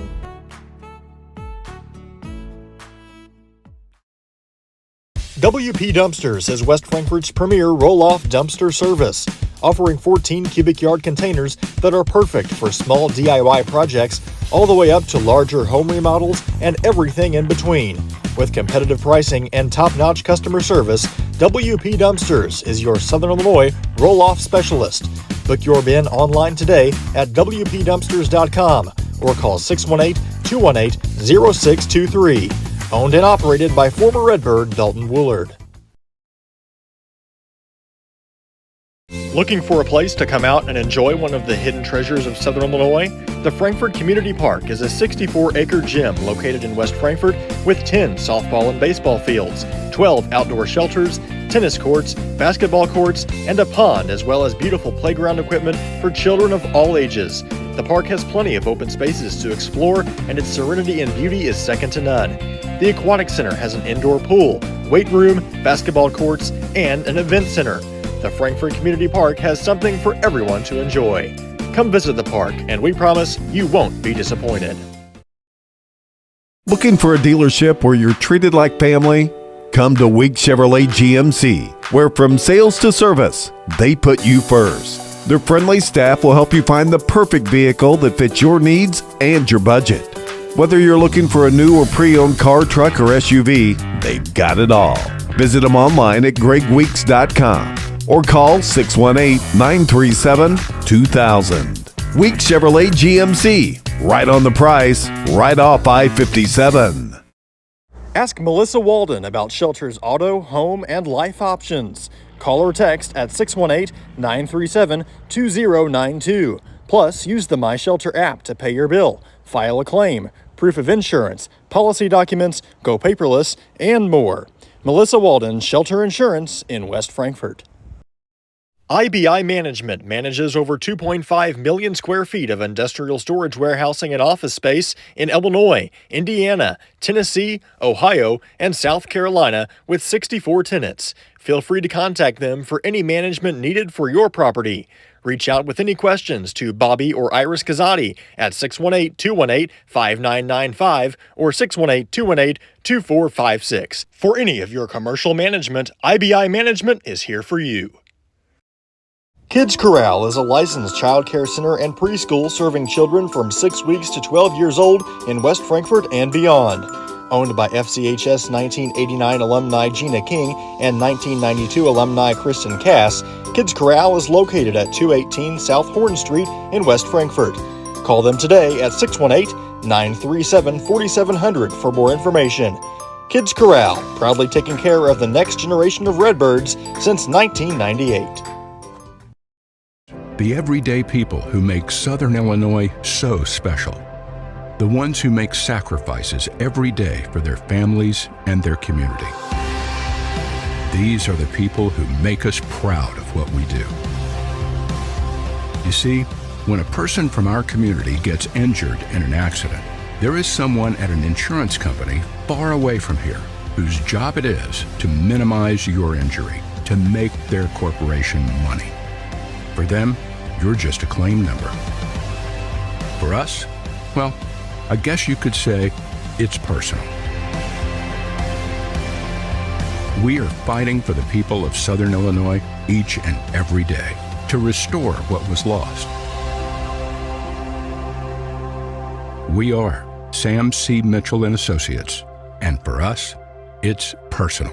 WP Dumpsters is West Frankfort's premier roll-off dumpster service, offering 14 cubic yard containers that are perfect for small DIY projects all the way up to larger home remodels and everything in between. With competitive pricing and top-notch customer service, WP Dumpsters is your Southern Illinois roll-off specialist. Book your bin online today at WPDumpsters.com or call 618-218-0623. Owned and operated by former Redbird Dalton Woolard. Looking for a place to come out and enjoy one of the hidden treasures of Southern Illinois? The Frankfort Community Park is a 64-acre gym located in West Frankfort with 10 softball and baseball fields, 12 outdoor shelters, tennis courts, basketball courts, and a pond, as well as beautiful playground equipment for children of all ages. The park has plenty of open spaces to explore, and its serenity and beauty is second to none. The Aquatic Center has an indoor pool, weight room, basketball courts, and an event center. The Frankfort Community Park has something for everyone to enjoy. Come visit the park, and we promise you won't be disappointed. Looking for a dealership where you're treated like family? Come to Week Chevrolet GMC, where from sales to service, they put you first. Their friendly staff will help you find the perfect vehicle that fits your needs and your budget. Whether you're looking for a new or pre-owned car, truck, or SUV, they've got it all. Visit them online at gregweeks.com or call 618-937-2000. Week Chevrolet GMC, right on the price, right off I-57. Ask Melissa Walden about Shelter's auto, home, and life options. Call or text at 618-937-2092. Plus, use the My Shelter app to pay your bill, file a claim, proof of insurance, policy documents, go paperless, and more. Melissa Walden, Shelter Insurance in West Frankfort. IBI Management manages over 2.5 million square feet of industrial storage warehousing and office space in Illinois, Indiana, Tennessee, Ohio, and South Carolina with 64 tenants. Feel free to contact them for any management needed for your property. Reach out with any questions to Bobby or Iris Kazadi at 618-218-5995 or 618-218-2456. For any of your commercial management, IBI Management is here for you. Kids Corral is a licensed child care center and preschool serving children from 6 weeks to 12 years old in West Frankfort and beyond. Owned by FCHS 1989 alumni Gina King and 1992 alumni Kristen Cass, Kids Corral is located at 218 South Horn Street in West Frankfort. Call them today at 618-937-4700 for more information. Kids Corral, proudly taking care of the next generation of Redbirds since 1998. The everyday people who make Southern Illinois so special. The ones who make sacrifices every day for their families and their community. These are the people who make us proud of what we do. You see, when a person from our community gets injured in an accident, there is someone at an insurance company far away from here whose job it is to minimize your injury, to make their corporation money. For them, you're just a claim number. For us, well, I guess you could say it's personal. We are fighting for the people of Southern Illinois each and every day to restore what was lost. We are Sam C. Mitchell and Associates, and for us, it's personal.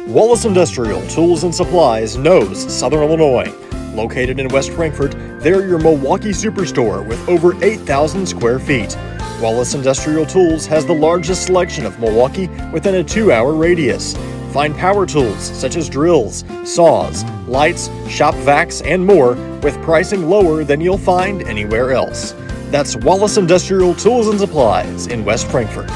Wallace Industrial Tools and Supplies knows Southern Illinois. Located in West Frankfort, they're your Milwaukee superstore with over 8,000 square feet. Wallace Industrial Tools has the largest selection of Milwaukee within a 2-hour radius. Find power tools such as drills, saws, lights, shop vacs, and more with pricing lower than you'll find anywhere else. That's Wallace Industrial Tools and Supplies in West Frankfort.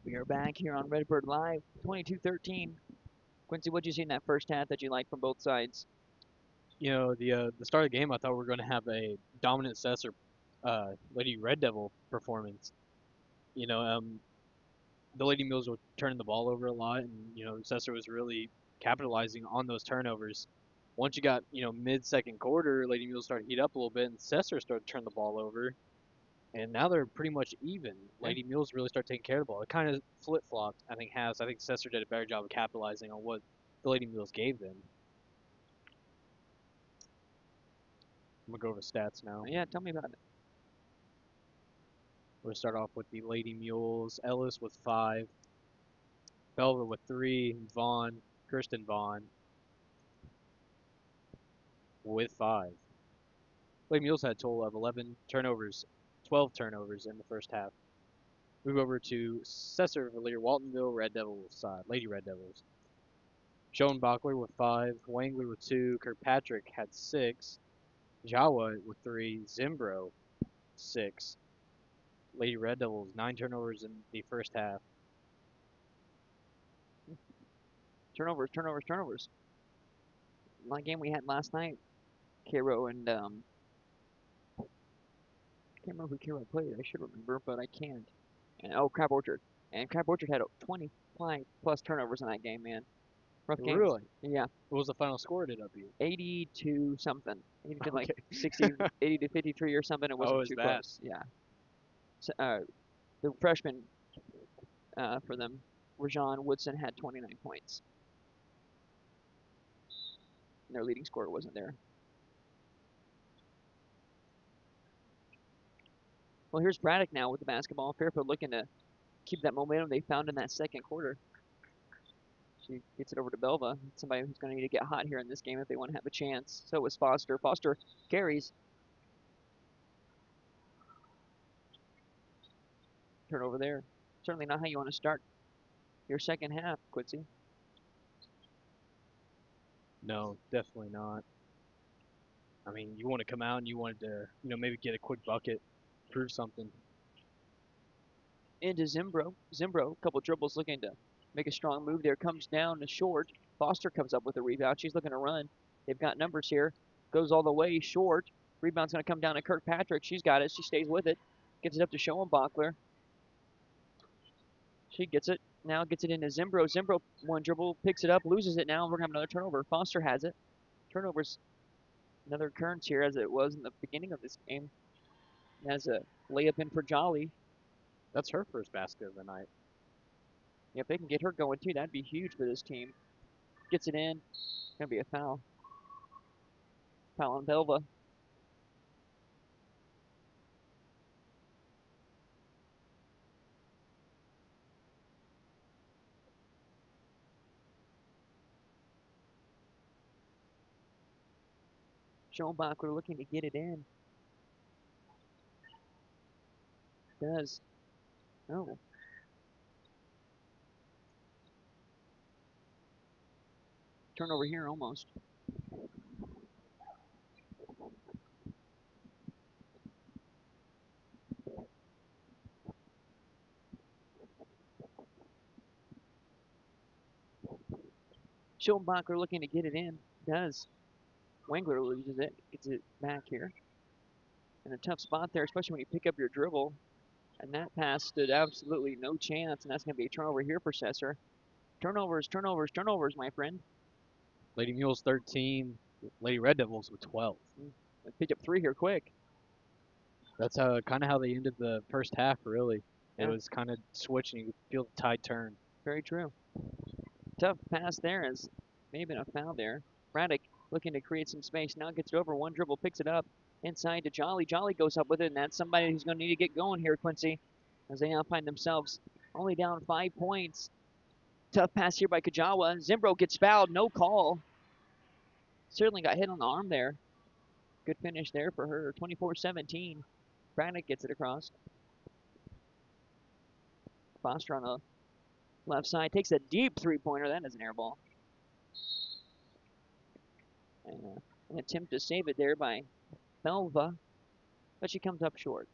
We are back here on Redbird Live, 22-13. Quincy, what'd you see in that first half that you liked from both sides? You know, the start of the game, I thought we were going to have a dominant Cesar, Lady Red Devil performance. You know, the Lady Mules were turning the ball over a lot, and you know, Cesar was really capitalizing on those turnovers. once you got, mid-second quarter, Lady Mules started to heat up a little bit, and Cesar started to turn the ball over. And now they're pretty much even. Lady Mules really start taking care of the ball. It kind of flip-flopped, I think, I think Cesar did a better job of capitalizing on what the Lady Mules gave them. I'm going to go over stats now. Yeah, tell me about it. We're going to start off with the Lady Mules. Ellis with 5. Belva with 3. Kirsten Vaughn with 5. Lady Mules had a total of 11 turnovers, 12 turnovers in the first half. Move over to Cesar Valier, Waltonville, Red Devils side, Lady Red Devils. Schoenbachler with 5, Wangler with 2, Kirkpatrick had 6, Jawa with 3, Zimbro 6. Lady Red Devils 9 turnovers in the first half. Turnovers. My game we had last night, Cairo and I can't remember who Cairo played. I should remember, but I can't. And Crab Orchard. And Crab Orchard had 25 plus turnovers in that game, man. Rough game. Really? Yeah. What was the final score at W? 82 something. 80 to like Okay. 60, 80 to 53 or something. It wasn't it's too bad. close. Yeah. So, the freshman for them, Rajon Woodson, had 29 points. And their leading scorer wasn't there. Well, here's Braddock now with the basketball. Fairfield looking to keep that momentum they found in that second quarter. She gets it over to Belva, somebody who's going to need to get hot here in this game if they want to have a chance. So is Foster. Foster carries. Turnover there. Certainly not how you want to start your second half, Quincy. No, definitely not. I mean, you want to come out and you wanted to, maybe get a quick bucket, prove something. Into Zimbro. Zimbro, a couple dribbles looking to make a strong move there. Comes down to short. Foster comes up with a rebound. She's looking to run. They've got numbers here. Goes all the way short. Rebound's going to come down to Kirkpatrick. She's got it. She stays with it. Gives it up to Schoenbachler. She gets it. Now gets it into Zimbro. Zimbro, one dribble, picks it up, loses it now, and we're going to have another turnover. Foster has it. Turnovers, another occurrence here as it was in the beginning of this game. Has a layup in for Jolly. That's her first basket of the night. Yeah, if they can get her going too, that'd be huge for this team. Gets it in. Gonna be a foul. Foul on Belva. Schoenbachler looking to get it in. Does. Oh. Turnover here almost. Schoenbachler looking to get it in. Does. Wangler loses it. Gets it back here. In a tough spot there, especially when you pick up your dribble. And that pass stood absolutely no chance, and that's going to be a turnover here for Cesar. Turnovers, my friend. Lady Mules 13, Lady Red Devils with 12. They picked up 3 here quick. That's kind of how they ended the first half, really. Yeah. It was kind of switching. You could feel the tide turn. Very true. Tough pass there, as may have been a foul there. Braddock looking to create some space. Now gets it over. One dribble, picks it up. Inside to Jolly. Jolly goes up with it, and that's somebody who's going to need to get going here, Quincy, as they now find themselves only down 5 points. Tough pass here by Kajawa. Zimbro gets fouled. No call. Certainly got hit on the arm there. Good finish there for her. 24-17. Braddock gets it across. Foster on the left side takes a deep three-pointer. That is an air ball. And an attempt to save it there by Belva, but she comes up short.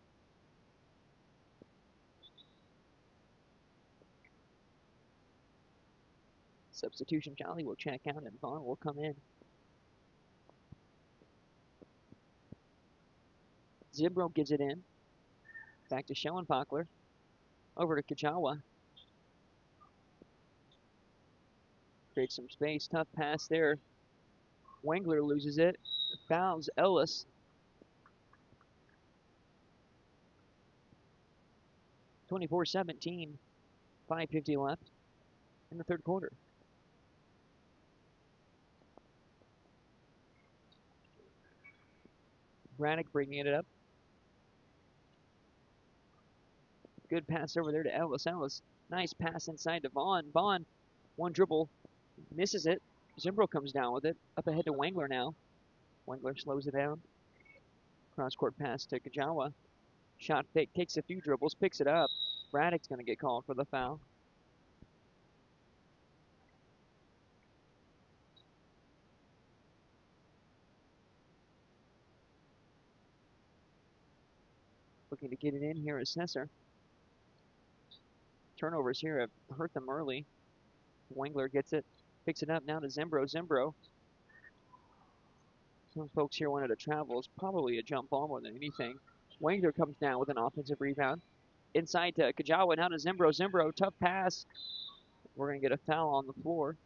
Substitution, Jolly will check out and Vaughn will come in. Zimbro gives it in. Back to Schoenbachler. Over to Kajawa. Creates some space. Tough pass there Wengler loses it. Fouls Ellis. 24-17. 5:50 left in the third quarter. Braddock bringing it up. Good pass over there to Ellis. Ellis, nice pass inside to Vaughn. Vaughn, one dribble, misses it. Zimbro comes down with it. Up ahead to Wengler now. Wengler slows it down. Cross-court pass to Kajawa. Shot fake, takes a few dribbles, picks it up. Braddock's going to get called for the foul. Looking to get it in here is Sesser. Turnovers here have hurt them early. Wengler gets it, picks it up now to Zimbro. Zimbro. Some folks here wanted to travel. It's probably a jump ball more than anything. Wengler comes down with an offensive rebound. Inside to Kajawa, now to Zimbro. Zimbro, tough pass. We're going to get a foul on the floor.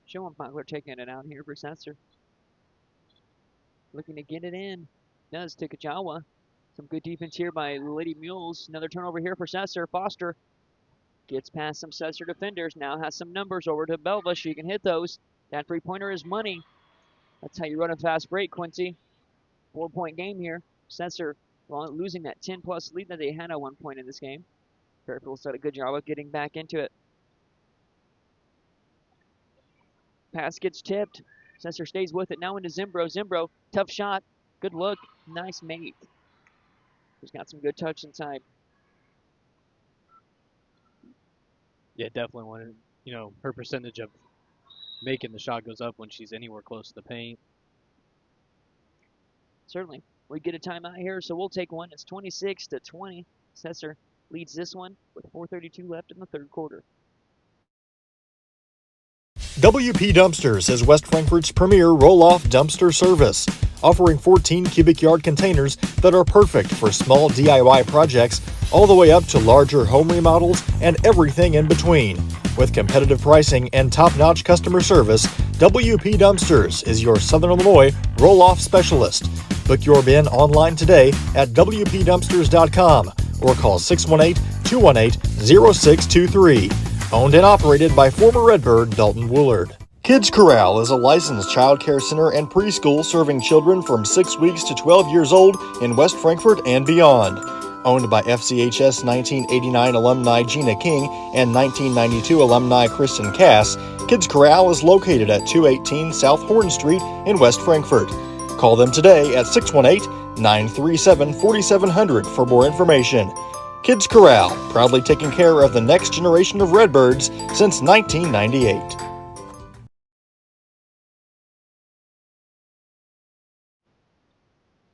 Schoenbachler taking it out here for Sesser. Looking to get it in. Does to Kajawa. Some good defense here by Lady Mules. Another turnover here for Sesser. Foster gets past some Sesser defenders. Now has some numbers over to Belva. She can hit those. That three-pointer is money. That's how you run a fast break, Quincy. 4-point game here. Sesser losing that 10-plus lead that they had at one point in this game. Fairfield's done a good job of getting back into it. Pass gets tipped. Sesser stays with it. Now into Zimbro. Zimbro, tough shot. Good look. Nice mate. He's got some good touch inside. Yeah, definitely when, her percentage of making the shot goes up when she's anywhere close to the paint. Certainly. We get a timeout here, so we'll take one. It's 26-20. Sesser leads this one with 4:32 left in the third quarter. WP Dumpsters is West Frankfurt's premier roll-off dumpster service, offering 14 cubic yard containers that are perfect for small DIY projects all the way up to larger home remodels and everything in between. With competitive pricing and top-notch customer service, WP Dumpsters is your Southern Illinois roll-off specialist. Book your bin online today at WPDumpsters.com or call 618-218-0623. Owned and operated by former Redbird Dalton Woolard. Kids Corral is a licensed child care center and preschool serving children from 6 weeks to 12 years old in West Frankfort and beyond. Owned by FCHS 1989 alumni Gina King and 1992 alumni Kristen Cass, Kids Corral is located at 218 South Horn Street in West Frankfort. Call them today at 618-937-4700 for more information. Kids Corral, proudly taking care of the next generation of Redbirds since 1998.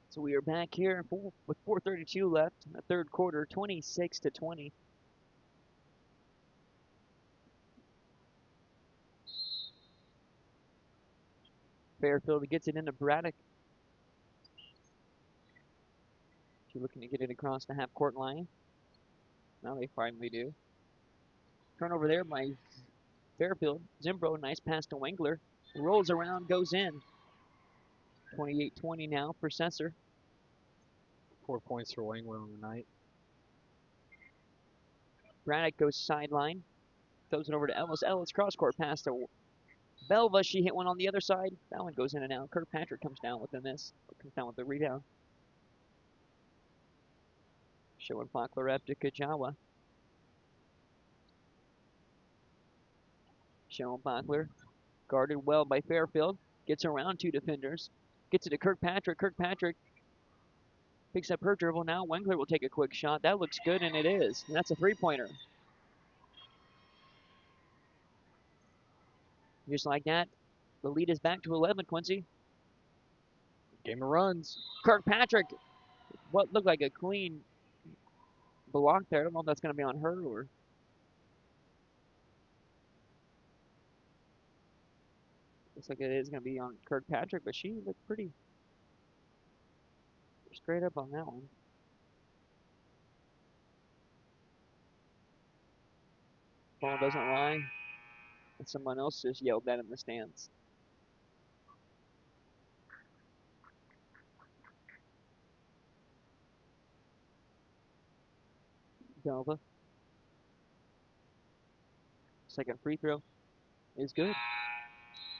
So we are back here with 4:32 left in the third quarter, 26-20. Fairfield gets it into Braddock. She's looking to get it across the half-court line. Now they finally do. Turnover there by Fairfield. Zimbro, nice pass to Wengler. Rolls around, goes in. 28-20 now for Sesser. 4 points for Wengler on the night. Braddock goes sideline. Throws it over to Ellis. Ellis cross-court pass to Belva. She hit one on the other side. That one goes in and out. Kirkpatrick comes down with the rebound. Showing Fakler up to Kajawa. Showing Fakler. Guarded well by Fairfield. Gets around two defenders. Gets it to Kirkpatrick. Kirkpatrick picks up her dribble. Now Wengler will take a quick shot. That looks good, and it is. And that's a three-pointer. Just like that, the lead is back to 11, Quincy. Game of runs. Kirkpatrick, what looked like a clean block there. I don't know if that's going to be on her or... Looks like it is going to be on Kirkpatrick, but she looked pretty straight up on that one. Ball doesn't lie. And someone else just yelled that in the stands. Delva. Second free throw is good.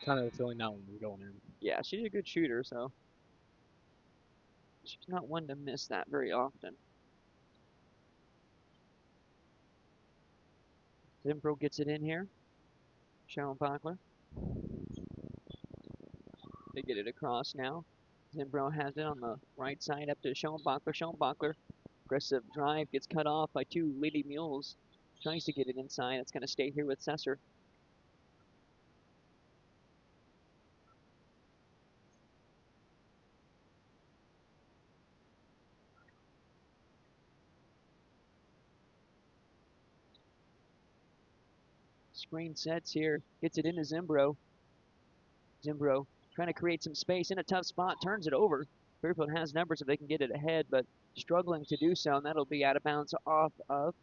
Kind of feeling that one was going in. Yeah, she's a good shooter, so she's not one to miss that very often. Zimbro gets it in here. Sharon Bachler. They get it across now. Zimbro has it on the right side up to Sean Bachler. Sean Bachler, aggressive drive, gets cut off by two Lady Mules. Tries to get it inside. It's going to stay here with Sesser. Screen sets here. Gets it into Zimbro. Zimbro trying to create some space in a tough spot. Turns it over. Fairfield has numbers if they can get it ahead, but struggling to do so, and that'll be out of bounds off of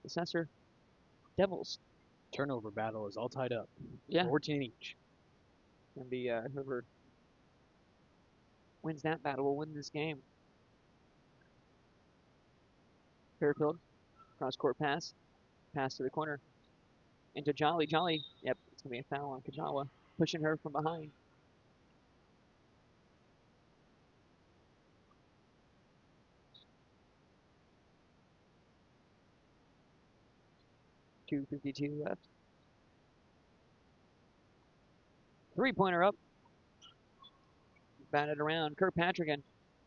the Sesser Devils. Turnover battle is all tied up. Yeah. 14 each. Gonna be whoever wins that battle will win this game. Fairfield, cross court pass to the corner, into Jolly. Jolly, yep, it's gonna be a foul on Kajawa, pushing her from behind. .252 left. Three-pointer up. Batted around. Kirkpatrick and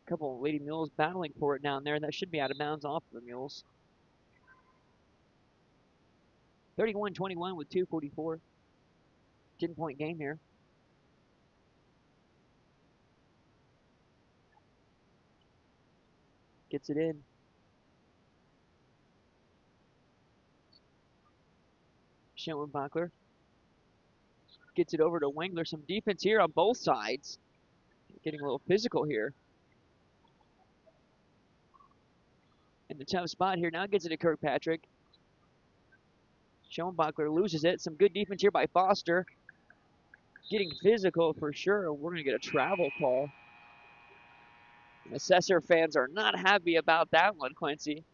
a couple of Lady Mules battling for it down there. That should be out of bounds off of the Mules. 31-21 with 2:44. 10-point game here. Gets it in. Schoenbachler gets it over to Wengler. Some defense here on both sides. Getting a little physical here. In the tough spot here. Now gets it to Kirkpatrick. Schoenbachler loses it. Some good defense here by Foster. Getting physical for sure. We're going to get a travel call. And the Sesser fans are not happy about that one, Quincy.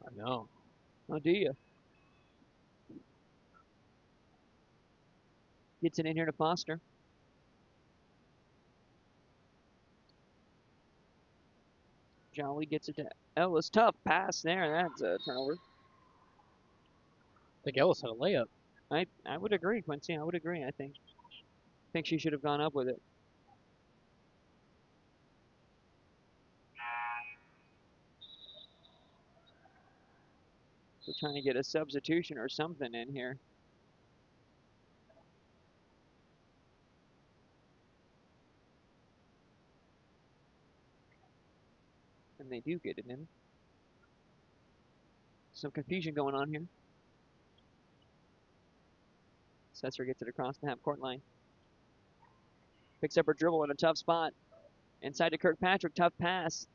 I know. Oh, do you? Gets it in here to Foster. Jolly gets it to Ellis. Tough pass there. That's a turnover. I think Ellis had a layup. I would agree, Quincy. I would agree, I think. I think she should have gone up with it. We're trying to get a substitution or something in here. And they do get it in. Some confusion going on here. Sesser gets it across the half-court line. Picks up her dribble in a tough spot. Inside to Kirkpatrick. Tough pass.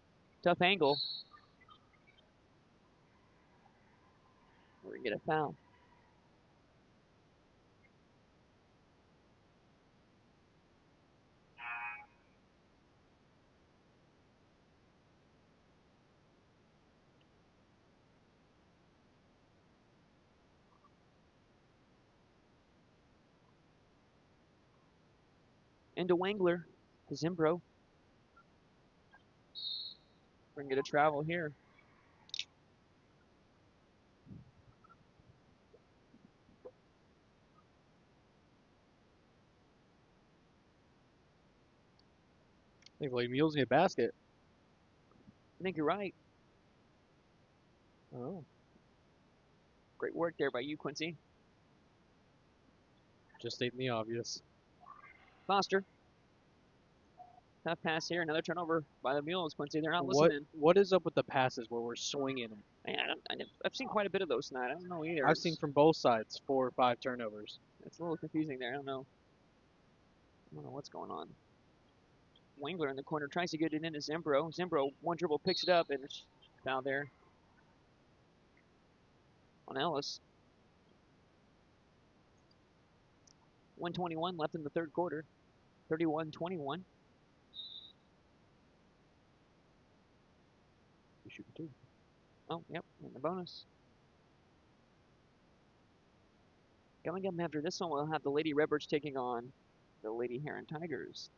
Tough angle. We're going to get a foul. Into Wengler. To Zimbro. We're going to get a travel here. I think Lady Mules need a basket. I think you're right. Oh. Great work there by you, Quincy. Just stating the obvious. Foster. Tough pass here. Another turnover by the Mules, Quincy. They're not listening. What is up with the passes where we're swinging it? Man, I've seen quite a bit of those tonight. I don't know either. I've seen from both sides 4 or 5 turnovers. It's a little confusing there. I don't know what's going on. Wengler in the corner tries to get it into Zimbro. Zimbro, one dribble, picks it up, and it's foul there on Ellis. 1:21 left in the third quarter. 31-21. You shoot 2. Oh, yep, and the bonus. Coming up after this one, we'll have the Lady Redbirds taking on the Lady Heron Tigers.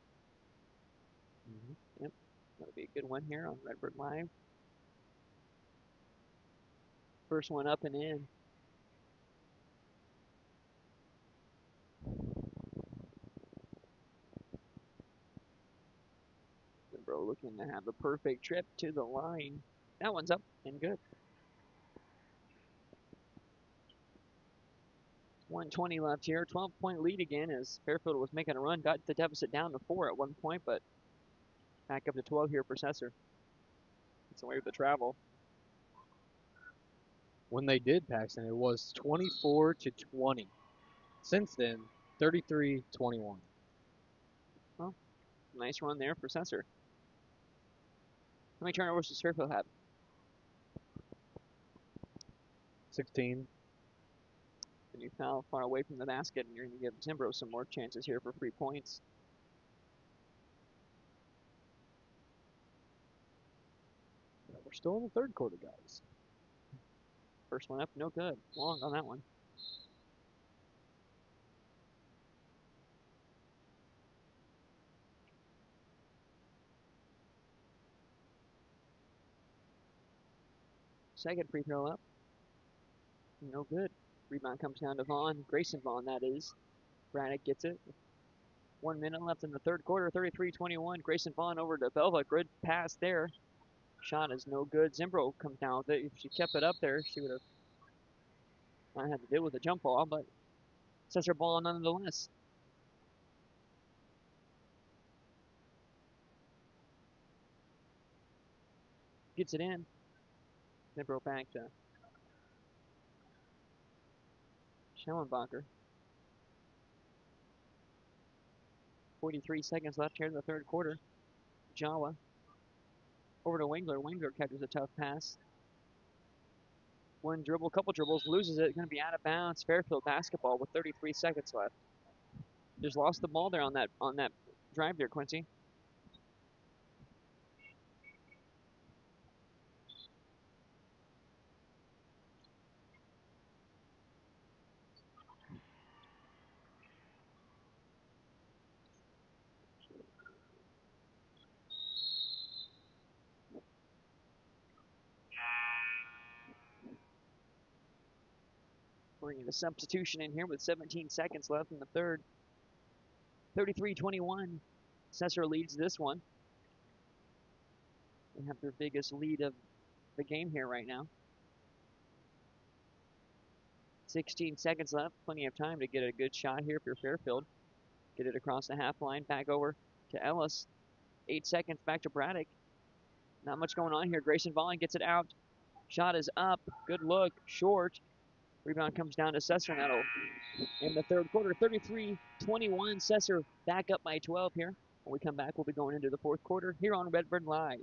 Yep, that'll be a good one here on Redbird Live. First one up and in. Zimbro looking to have a perfect trip to the line. That one's up and good. 1:20 left here. 12-point lead again as Fairfield was making a run. Got the deficit down to 4 at one point, but back up to 12 here for Sesser. It's away with the travel. When they did, Paxton, it was 24-20. Since then, 33-21. Well, nice run there for Sesser. How many turnovers does Fairfield have? 16. And you foul far away from the basket, and you're going to give Zimbro some more chances here for 3 points. We're still in the third quarter, guys. First one up, no good. Long on that one. Second free throw up. No good. Rebound comes down to Vaughn. Grayson Vaughn, that is. Braddock gets it. 1 minute left in the third quarter. 33-21. Grayson Vaughn over to Belva. Good pass there. Shot is no good. Zimbro comes down with it. If she kept it up there, she would have not had to deal with a jump ball, but sets her ball nonetheless. Gets it in. Zimbro back to Schellenbacher. 43 seconds left here in the third quarter. Jawa over to Wengler. Wengler catches a tough pass. One dribble, couple dribbles, loses it. Going to be out of bounds. Fairfield basketball with 33 seconds left. Just lost the ball there on that drive there, Quincy. Bringing a substitution in here with 17 seconds left in the third. 33-21. Sesser leads this one. They have their biggest lead of the game here right now. 16 seconds left. Plenty of time to get a good shot here for Fairfield. Get it across the half line. Back over to Ellis. 8 seconds back to Braddock. Not much going on here. Grayson Vaughn gets it out. Shot is up. Good look. Short. Rebound comes down to Sesser, and that'll in the third quarter. 33-21. Sesser back up by 12 here. When we come back, we'll be going into the fourth quarter here on Redbird Live.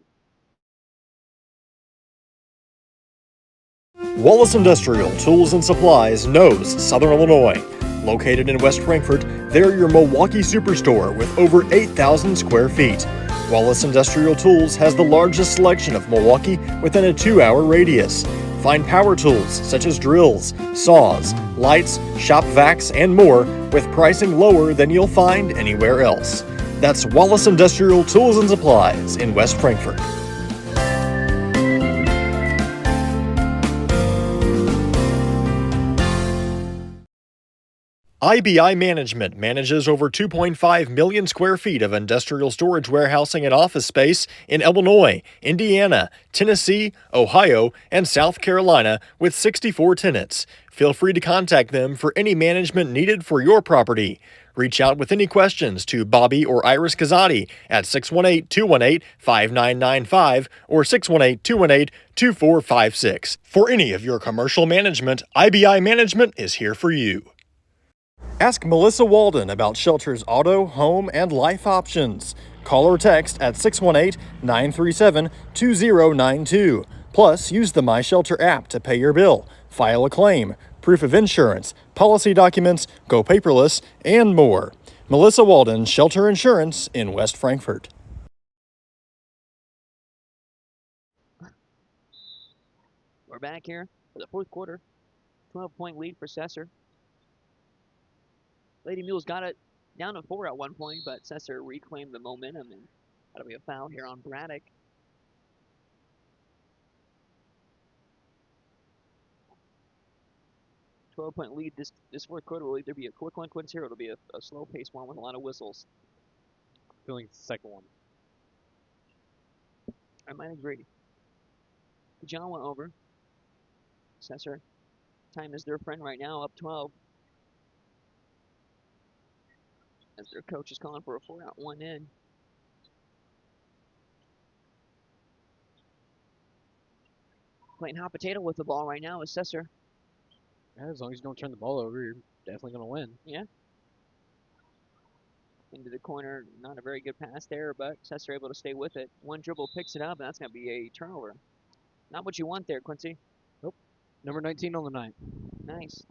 Wallace Industrial Tools and Supplies knows Southern Illinois. Located in West Frankfort, they're your Milwaukee superstore with over 8,000 square feet. Wallace Industrial Tools has the largest selection of Milwaukee within a 2-hour radius. Find power tools such as drills, saws, lights, shop vacs, and more with pricing lower than you'll find anywhere else. That's Wallace Industrial Tools and Supplies in West Frankfort. IBI Management manages over 2.5 million square feet of industrial storage warehousing and office space in Illinois, Indiana, Tennessee, Ohio, and South Carolina with 64 tenants. Feel free to contact them for any management needed for your property. Reach out with any questions to Bobby or Iris Kazadi at 618-218-5995 or 618-218-2456. For any of your commercial management, IBI Management is here for you. Ask Melissa Walden about Shelter's auto, home, and life options. Call or text at 618-937-2092. Plus, use the My Shelter app to pay your bill, file a claim, proof of insurance, policy documents, go paperless, and more. Melissa Walden, Shelter Insurance in West Frankfort. We're back here for the fourth quarter. 12-point lead for Sesser. Lady Mules got it down to 4 at one point, but Sesser reclaimed the momentum, and that'll be a foul here on Braddock. .12-point lead. This fourth quarter will either be a quick one, Quincy, or it'll be a slow-paced one with a lot of whistles. Feeling the second one. I might agree. John went over. Sesser, time is their friend right now, up 12. As their coach is calling for a 4-out, 1 in. Playing hot potato with the ball right now is Sesser. Yeah, as long as you don't turn the ball over, you're definitely going to win. Yeah. Into the corner, not a very good pass there, but Sesser able to stay with it. One dribble picks it up, and that's going to be a turnover. Not what you want there, Quincy. Nope. Number 19 on the night. Nice.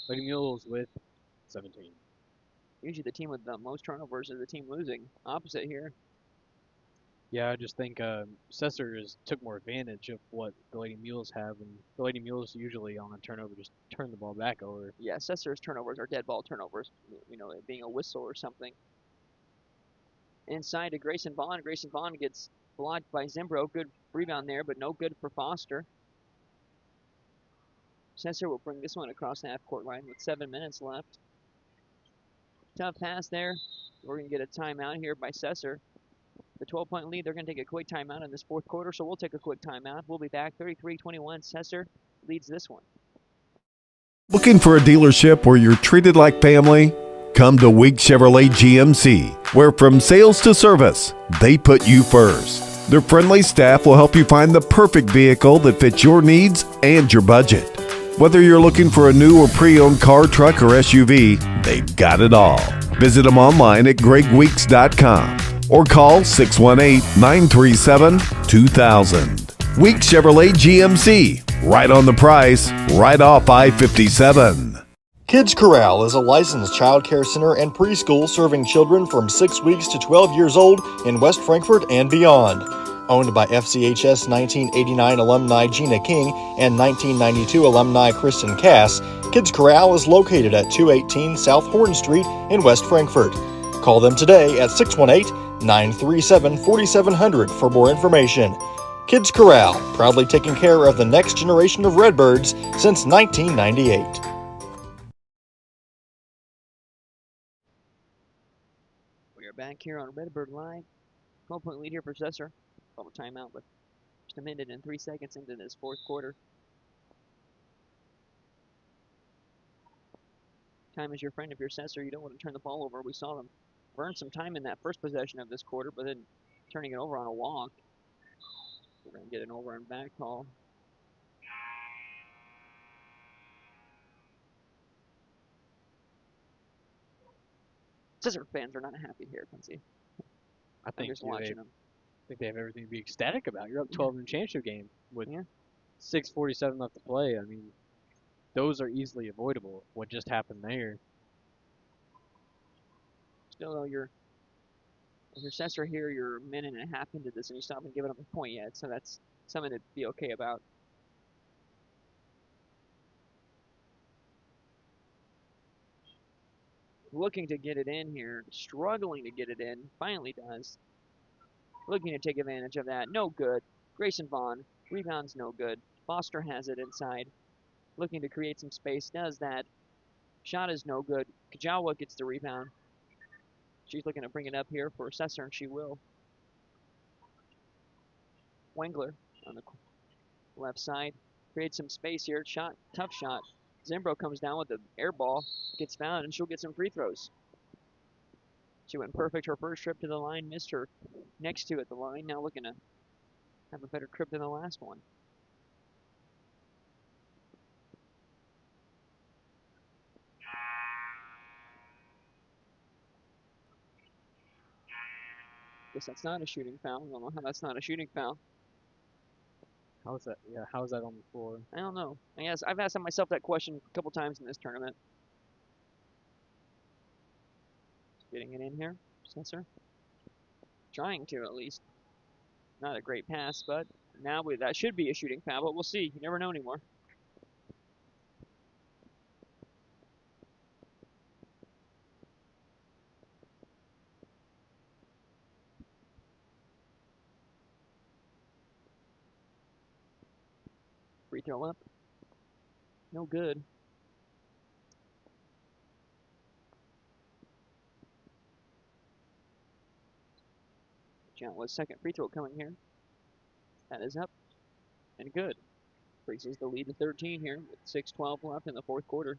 Lady Mules with 17. Usually the team with the most turnovers is the team losing. Opposite here. Yeah, I just think Sesser took more advantage of what the Lady Mules have, and the Lady Mules usually on a turnover just turn the ball back over. Yeah, Sesser's turnovers are dead ball turnovers. You know, it being a whistle or something. Inside to Grayson Vaughn. Grayson Vaughn gets blocked by Zimbro. Good rebound there, but no good for Foster. Sesser will bring this one across the half-court line with 7 minutes left. Tough pass there. We're going to get a timeout here by Sesser. The 12-point lead, they're going to take a quick timeout in this fourth quarter, so we'll take a quick timeout. We'll be back. 33-21. Sesser leads this one. Looking for a dealership where you're treated like family? Come to Week Chevrolet GMC, where from sales to service, they put you first. Their friendly staff will help you find the perfect vehicle that fits your needs and your budget. Whether you're looking for a new or pre-owned car, truck, or SUV, they've got it all. Visit them online at gregweeks.com or call 618-937-2000. Week Chevrolet GMC, right on the price, right off I-57. Kids Corral is a licensed child care center and preschool serving children from 6 weeks to 12 years old in West Frankfort and beyond. Owned by FCHS 1989 alumni Gina King and 1992 alumni Kristen Cass, Kids Corral is located at 218 South Horn Street in West Frankfort. Call them today at 618-937-4700 for more information. Kids Corral, proudly taking care of the next generation of Redbirds since 1998. We are back here on Redbird Live. 12-point lead here for Sesser. Called a timeout, but just a minute and 3 seconds into this fourth quarter. Time is your friend if you're Sesser. You don't want to turn the ball over. We saw them burn some time in that first possession of this quarter, but then turning it over on a walk. We're going to get an over and back call. Sesser fans are not happy here, Quincy. I think I'm just watching them. I think they have everything to be ecstatic about. You're up 12 in the championship game with Yeah. 6:47 left to play. I mean, those are easily avoidable. What just happened there? Still, though, if you're Sesser here, you're a minute and a half into this, and you still haven't given up a point yet, so that's something to be okay about. Looking to get it in here, struggling to get it in, finally does. Looking to take advantage of that, no good. Grayson Vaughn, rebound's no good. Foster has it inside. Looking to create some space, does that. Shot is no good. Kajawa gets the rebound. She's looking to bring it up here for Sesser, and she will. Wengler on the left side. Creates some space here. Shot, tough shot. Zimbro comes down with the air ball, gets found, and she'll get some free throws. She went perfect her first trip to the line, missed her next two at the line. Now looking to have a better trip than the last one. Guess that's not a shooting foul. I don't know how that's not a shooting foul. How is that? Yeah, how is that on the floor? I don't know. I guess I've asked myself that question a couple times in this tournament. Getting it in here, Sensor. Trying to, at least. Not a great pass, but now that should be a shooting foul, but we'll see. You never know anymore. Free throw up. No good. Jantla's second free throw coming here. That is up and good. Increases the lead to 13 here with 6:12 left in the fourth quarter.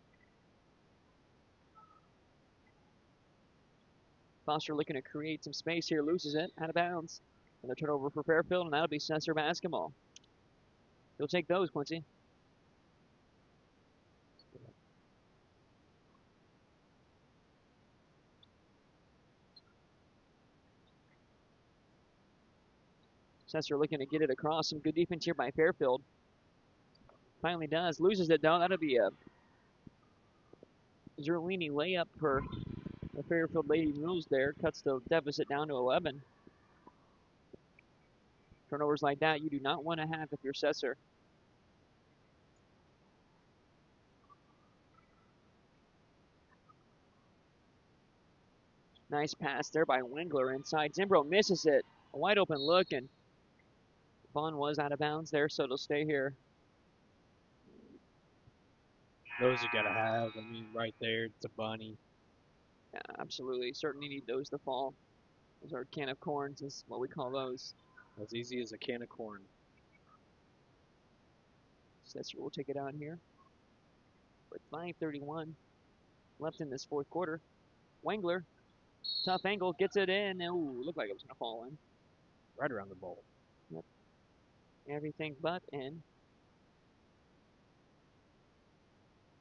Foster looking to create some space here, loses it, out of bounds. Another turnover for Fairfield, and that'll be Sensor basketball. He'll take those, Quincy. Sensor looking to get it across. Some good defense here by Fairfield. Finally does. Loses it, though. That'll be a Zerlini layup for the Fairfield Lady Mules there. Cuts the deficit down to 11. Turnovers like that you do not want to have if you're Sensor. Nice pass there by Wengler inside. Zimbro misses it. A wide open look, and Vaughn was out of bounds there, so it'll stay here. Those you gotta have. I mean, right there, it's a bunny. Yeah, absolutely. Certainly need those to fall. Those are can of corns, is what we call those. As easy as a can of corn. Sesser will take it out here. With 5:31 left in this fourth quarter. Wengler, tough angle, gets it in. Ooh, looked like it was going to fall in. Right around the ball. Yep. Everything but in.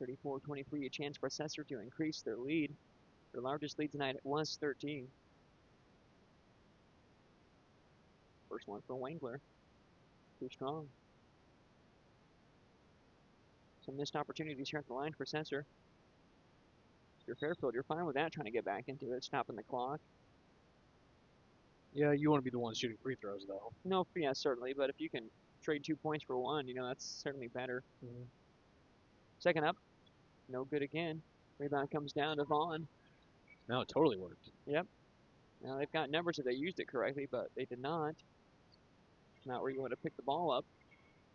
34-23, a chance for Sesser to increase their lead. Their largest lead tonight was 13. First one for Wengler. Too strong. Some missed opportunities here at the line for Sensor. You're Fairfield, you're fine with that, trying to get back into it, stopping the clock. Yeah, you want to be the one shooting free throws, though. No, yeah, certainly, but if you can trade 2 points for one, that's certainly better. Mm-hmm. Second up, no good again. Rebound comes down to Vaughn. No, it totally worked. Yep. Now they've got numbers if they used it correctly, but they did not. Not where you want to pick the ball up.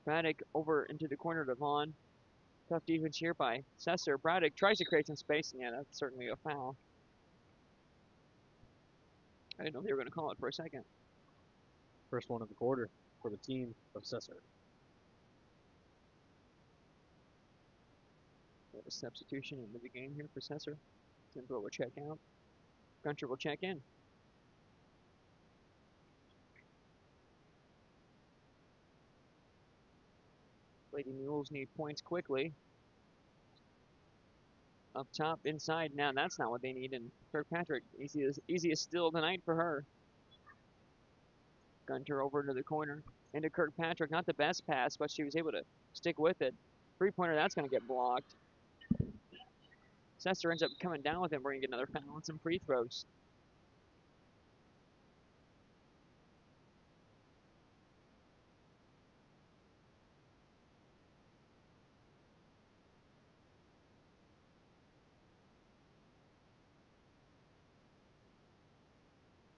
Braddock over into the corner to Vaughn. Tough defense here by Sesser. Braddock tries to create some space, and yeah, that's certainly a foul. I didn't know they were going to call it for a second. First one of the quarter for the team of Sesser. We have a substitution into the game here for Sesser. Zimbro will check out. Gunter will check in. Lady Mules need points quickly. Up top, inside. Now that's not what they need. And Kirkpatrick, easiest steal tonight for her. Gunter over into the corner. Into Kirkpatrick. Not the best pass, but she was able to stick with it. Three-pointer, that's going to get blocked. Sesser ends up coming down with him. We're going to get another foul and some free throws.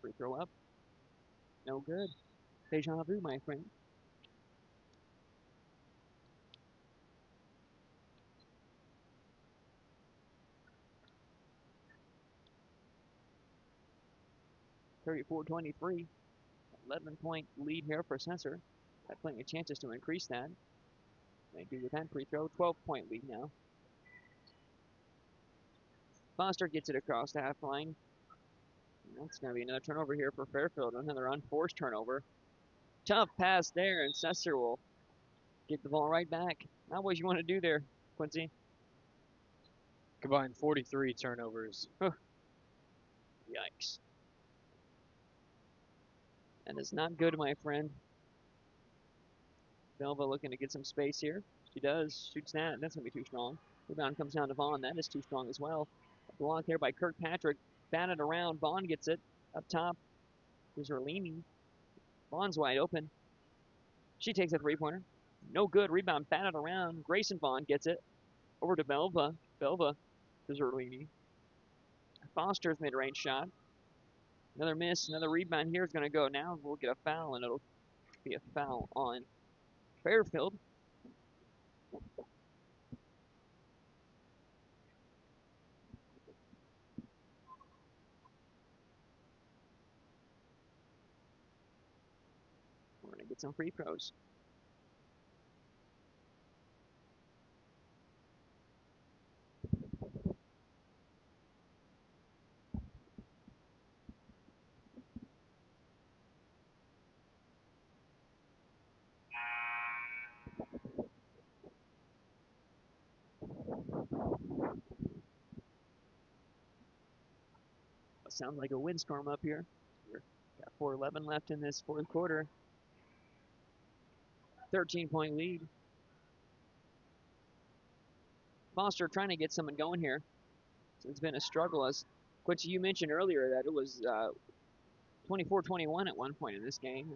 Free throw up. No good. Deja vu, my friend. 34-23. 11-point lead here for Sensor. Got plenty of chances to increase that. They do with that free throw. 12-point lead now. Foster gets it across the half line. That's going to be another turnover here for Fairfield. Another unforced turnover. Tough pass there, and Sensor will get the ball right back. Not what you want to do there, Quincy. Combined 43 turnovers. Yikes. That is not good, my friend. Belva looking to get some space here. She does. Shoots that. That's going to be too strong. Rebound comes down to Vaughn. That is too strong as well. A block here by Kirkpatrick. Batted around. Vaughn gets it. Up top is Erlini. Vaughn's wide open. She takes a three-pointer. No good. Rebound batted around. Grayson Vaughn gets it. Over to Belva. Belva to Zerlini. Foster's mid-range shot. Another miss. Another rebound here is going to go. Now we'll get a foul, and it'll be a foul on Fairfield. We're going to get some free throws. Sounds like a windstorm up here. We've got 4:11 left in this fourth quarter. 13-point lead. Foster trying to get someone going here. So it's been a struggle. As Quincy, you mentioned earlier that it was 24-21 at one point in this game.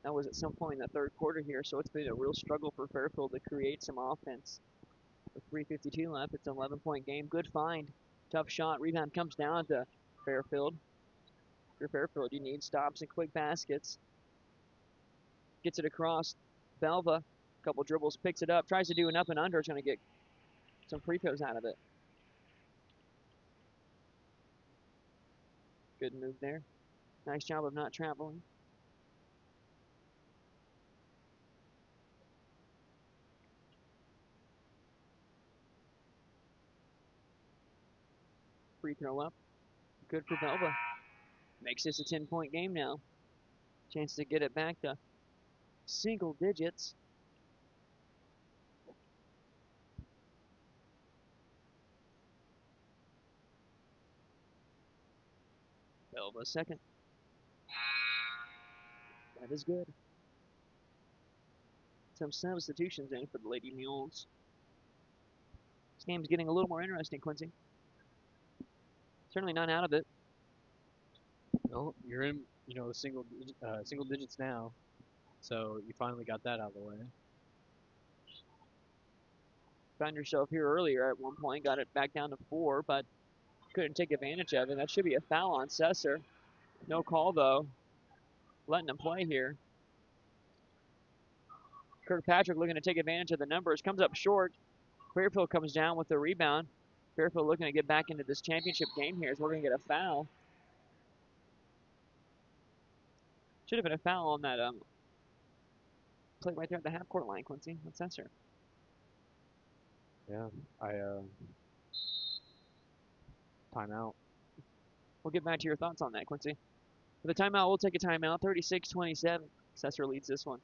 That was at some point in the third quarter here, so it's been a real struggle for Fairfield to create some offense. With 3:52 left, it's an 11-point game. Good find. Tough shot. Rebound comes down to Fairfield. For Fairfield, you need stops and quick baskets. Gets it across. Belva, couple dribbles, picks it up, tries to do an up and under. Is going to get some free throws out of it. Good move there. Nice job of not traveling. Free throw up. Good for Belva. Makes this a 10-point game now. Chance to get it back to single digits. Belva second. That is good. Some substitutions in for the Lady Mules. This game's getting a little more interesting, Quincy. Certainly not out of it. Well, you're in, single digits now, so you finally got that out of the way. Found yourself here earlier at one point, got it back down to 4, but couldn't take advantage of it. That should be a foul on Sesser. No call, though. Letting him play here. Kirkpatrick looking to take advantage of the numbers. Comes up short. Fairfield comes down with the rebound. Fairfield looking to get back into this championship game here, so we're going to get a foul. Should have been a foul on that play right there at the half-court line, Quincy. What's Sensor? Yeah, timeout. We'll get back to your thoughts on that, Quincy. For the timeout, we'll take a timeout. 36-27. Sensor leads this one.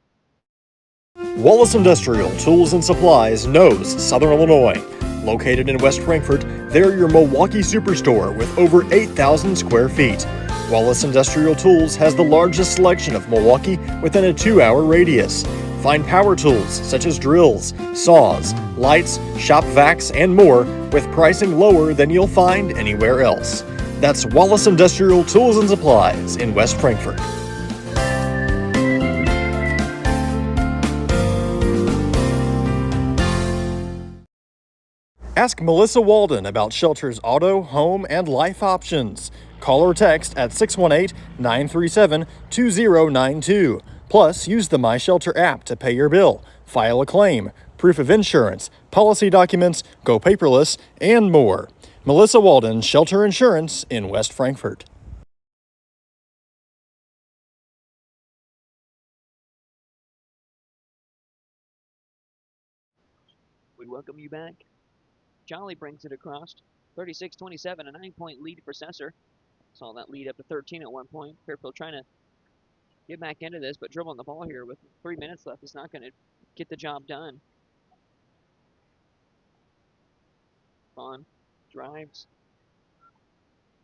Wallace Industrial Tools and Supplies knows Southern Illinois. Located in West Frankfort, they're your Milwaukee superstore with over 8,000 square feet. Wallace Industrial Tools has the largest selection of Milwaukee within a 2-hour radius. Find power tools such as drills, saws, lights, shop vacs, and more with pricing lower than you'll find anywhere else. That's Wallace Industrial Tools and Supplies in West Frankfort. Ask Melissa Walden about Shelter's auto, home, and life options. Call or text at 618-937-2092. Plus, use the My Shelter app to pay your bill, file a claim, proof of insurance, policy documents, go paperless, and more. Melissa Walden, Shelter Insurance in West Frankfort. We welcome you back. Jolly brings it across. 36-27, a 9-point lead for Sesser. Saw that lead up to 13 at one point. Fairfield trying to get back into this, but dribbling the ball here with 3 minutes left is not going to get the job done. Vaughn drives.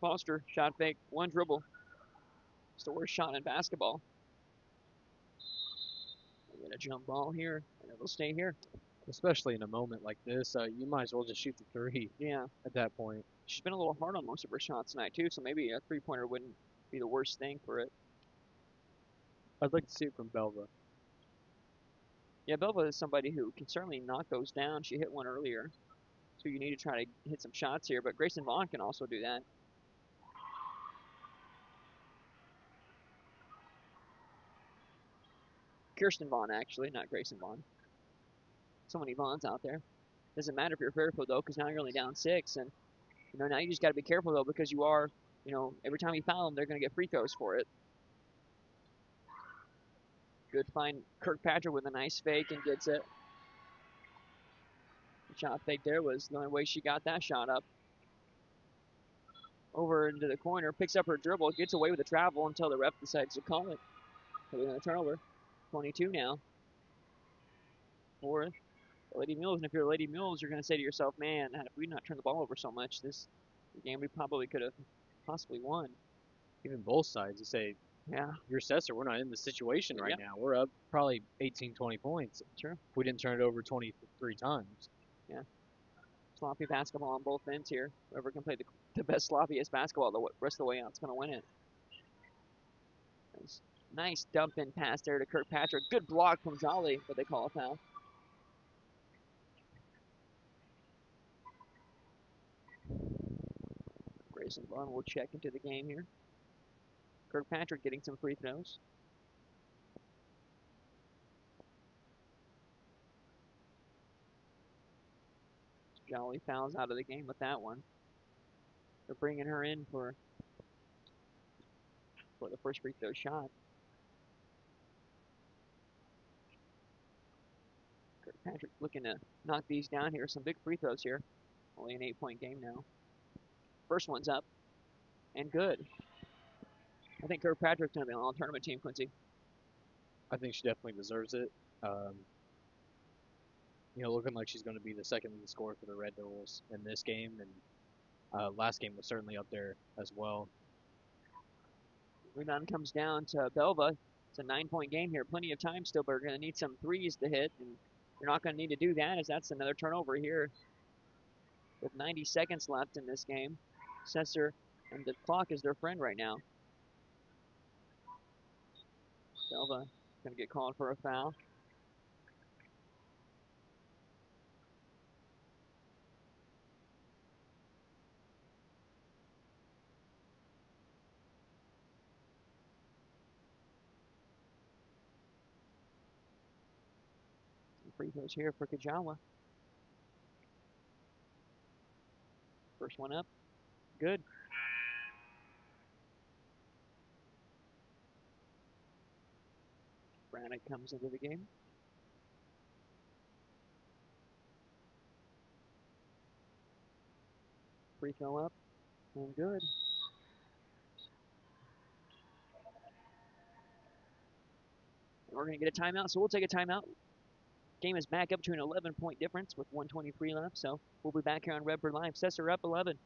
Foster, shot fake, one dribble. It's the worst shot in basketball. They get a jump ball here, and it'll stay here. Especially in a moment like this, you might as well just shoot the three. Yeah. At that point. She's been a little hard on most of her shots tonight, too, so maybe a three-pointer wouldn't be the worst thing for it. I'd like to see it from Belva. Yeah, Belva is somebody who can certainly knock those down. She hit one earlier, so you need to try to hit some shots here, but Grayson Vaughn can also do that. Kirsten Vaughn, actually, not Grayson Vaughn. So many Vaughns out there. Doesn't matter if you're Fairfield, though, because now you're only down 6, and now you just got to be careful, though, because you are, every time you foul them, they're going to get free throws for it. Good find. Kirkpatrick with a nice fake and gets it. The shot fake there was the only way she got that shot up. Over into the corner, picks up her dribble, gets away with the travel until the ref decides to call it. So we got a turnover. 22 now. For Lady Mules, and if you're Lady Mules, you're going to say to yourself, man, if we not turned the ball over so much this game, we probably could have possibly won. Even both sides, you say, yeah, you're Sesser, we're not in the situation right now. We're up probably 18, 20 points. Sure. We didn't turn it over 23 times. Yeah. Sloppy basketball on both ends here. Whoever can play the best sloppiest basketball the rest of the way out is going to win it. Nice dump in pass there to Kirkpatrick. Good block from Jolly, but they call a foul. Grayson Vaughn will check into the game here. Kirkpatrick getting some free throws. Jolly fouls out of the game with that one. They're bringing her in for the first free throw shot. Kirkpatrick looking to knock these down here. Some big free throws here. Only an 8-point game now. First one's up. And good. I think Kirkpatrick's going to be on the all-tournament team, Quincy. I think she definitely deserves it. Looking like she's going to be the second lead scorer for the Red Devils in this game, and last game was certainly up there as well. Rebound comes down to Belva. It's a 9-point game here. Plenty of time still, but we're going to need some threes to hit, and you're not going to need to do that, as that's another turnover here with 90 seconds left in this game. Sesser and the clock is their friend right now. Belva going to get called for a foul. Free throws here for Kajawa. First one up. Good. Brannick comes into the game. Free throw up. And good. And we're going to get a timeout, so we'll take a timeout. Game is back up to an 11-point difference with 1:23 left, so we'll be back here on Redbird Live. Sesser up 11.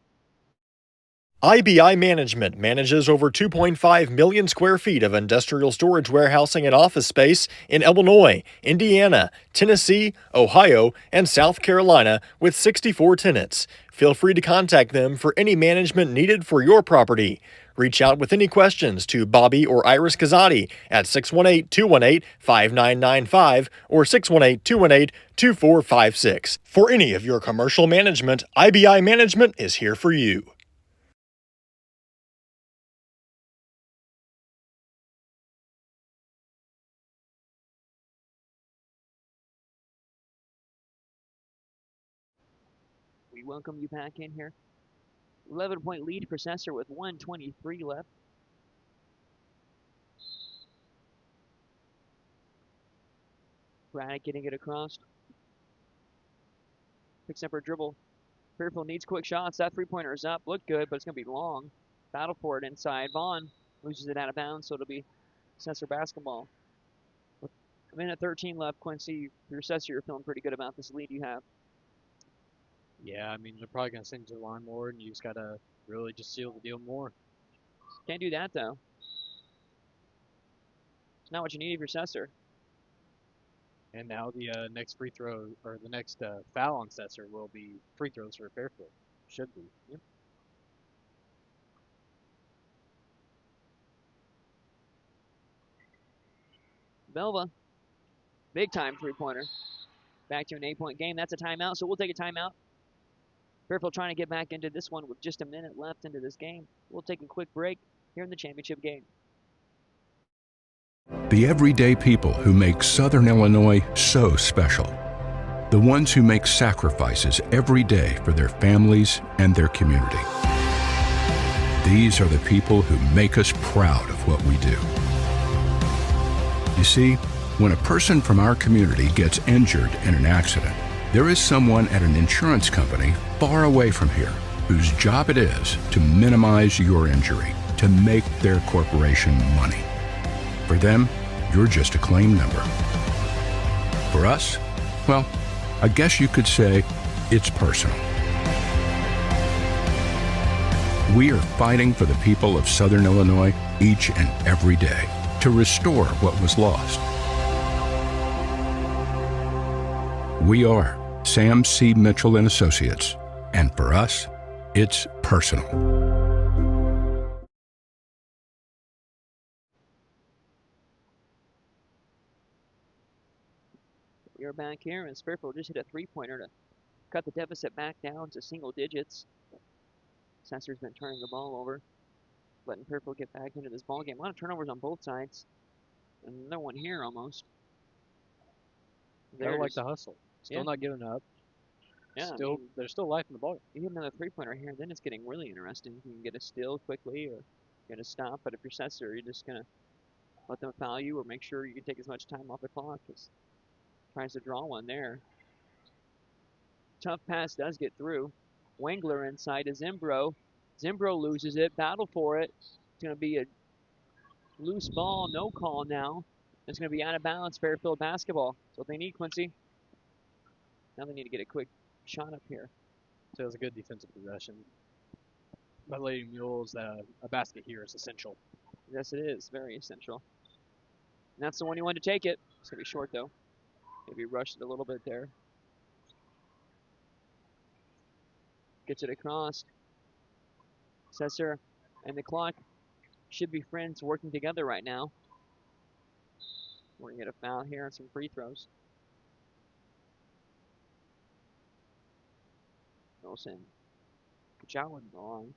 IBI Management manages over 2.5 million square feet of industrial storage, warehousing, and office space in Illinois, Indiana, Tennessee, Ohio, and South Carolina with 64 tenants. Feel free to contact them for any management needed for your property. Reach out with any questions to Bobby or Iris Kazadi at 618-218-5995 or 618-218-2456. For any of your commercial management, IBI Management is here for you. We welcome you back in here. 11-point lead for Sesser with 1:23 left. Braddock getting it across. Picks up her dribble. Fairfield needs quick shots. That three-pointer is up. Look good, but it's going to be long. Battle for it inside. Vaughn loses it out of bounds, so it'll be Sensor basketball. With a minute 13 left, Quincy, for your Sensor, you're feeling pretty good about this lead you have. Yeah, I mean, they're probably going to send you to the line more, and you just got to really just seal the deal more. Can't do that, though. It's not what you need if you're Sensor. And now the next free throw, or the next foul on Setzer will be free throws for Fairfield. Should be. Yep. Belva, big time three-pointer. Back to an 8-point game. That's a timeout, so we'll take a timeout. Fairfield trying to get back into this one with just a minute left into this game. We'll take a quick break here in the championship game. The everyday people who make Southern Illinois so special. The ones who make sacrifices every day for their families and their community. These are the people who make us proud of what we do. You see, when a person from our community gets injured in an accident, there is someone at an insurance company far away from here whose job it is to minimize your injury, to make their corporation money. For them, you're just a claim number. For us, well, I guess you could say it's personal. We are fighting for the people of Southern Illinois each and every day to restore what was lost. We are Sam C. Mitchell and Associates, and for us, it's personal. We're back here, and Fairfield just hit a three-pointer to cut the deficit back down to single digits. Sensor's been turning the ball over, letting Fairfield get back into this ball game. A lot of turnovers on both sides, and no one here almost. They're like the hustle. Still Yeah. not giving up. Yeah, Still, there's still life in the ball. you get another three-pointer here, then it's getting really interesting. You can get a steal quickly or get a stop, but if you're Sensor, you're just going to let them foul you or make sure you can take as much time off the clock as tries to draw one there. Tough pass does get through. Wengler inside to Zimbro. Zimbro loses it, battle for it. It's going to be a loose ball, no call now. It's going to be out of bounds, Fairfield basketball. So what they need, Quincy. Now they need to get a quick shot up here. So it was a good defensive possession. By Lady Mules, a basket here is essential. Yes, it is. Very essential. And that's the one you wanted to take it. It's going to be short, though. Maybe rushed it a little bit there. Gets it across. Sensor and the clock should be friends working together right now. We're going to get a foul here and some free throws. Wilson. Good job with the line.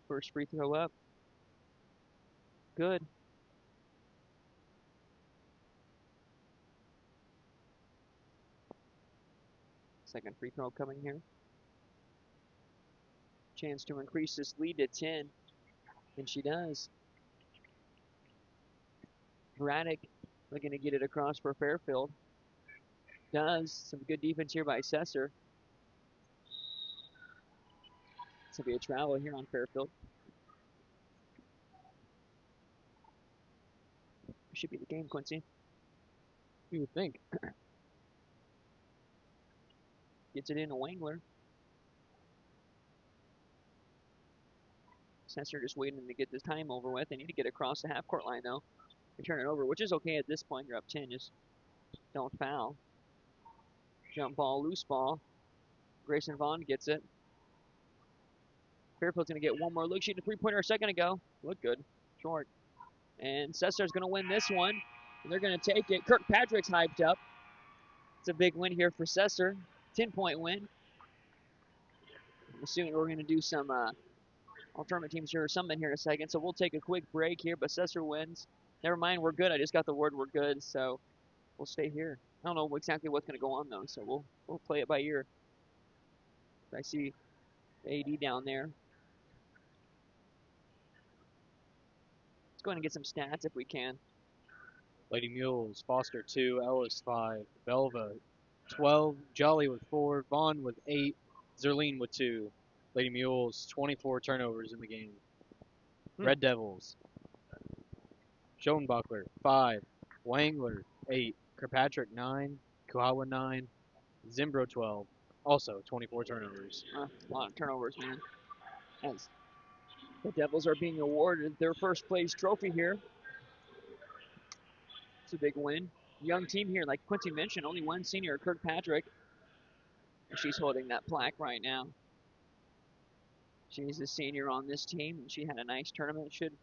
First free throw up. Good. Second free throw coming here. Chance to increase this lead to 10. And she does. Braddock looking to get it across for Fairfield. Does. Some good defense here by Sesser. This will be a travel here on Fairfield. Should be the game, Quincy. You would think. Gets it in to Wengler. Sensor just waiting to get this time over with. They need to get across the half-court line, though. And turn it over, which is okay at this point. You're up 10. Just don't foul. Jump ball, loose ball. Grayson Vaughn gets it. Fairfield's going to get one more look. She had a three-pointer a second ago. Looked good. Short. And Sesser's going to win this one. And they're going to take it. Kirkpatrick's hyped up. It's a big win here for Sesser. 10-point win. I'm assuming we're going to do some all tournament teams here or something here in a second. So we'll take a quick break here, but Sesser wins. Never mind, we're good. I just got the word we're good, so we'll stay here. I don't know exactly what's going to go on, though, so we'll play it by ear. I see AD down there. Let's go ahead and get some stats if we can. Lady Mules, Foster 2, Ellis 5, Belva 12, Jolly with 4, Vaughn with 8, Zerline with 2. Lady Mules, 24 turnovers in the game. Red Devils, Schoenbachler 5, Wangler 8, Kirkpatrick 9, Kuhawa 9, Zimbro 12, also 24 turnovers. A lot of turnovers, man. As the Devils are being awarded their first place trophy here. It's a big win. Young team here, like Quincy mentioned, only one senior, Kirkpatrick. And she's holding that plaque right now. She's a senior on this team, and she had a nice tournament. Should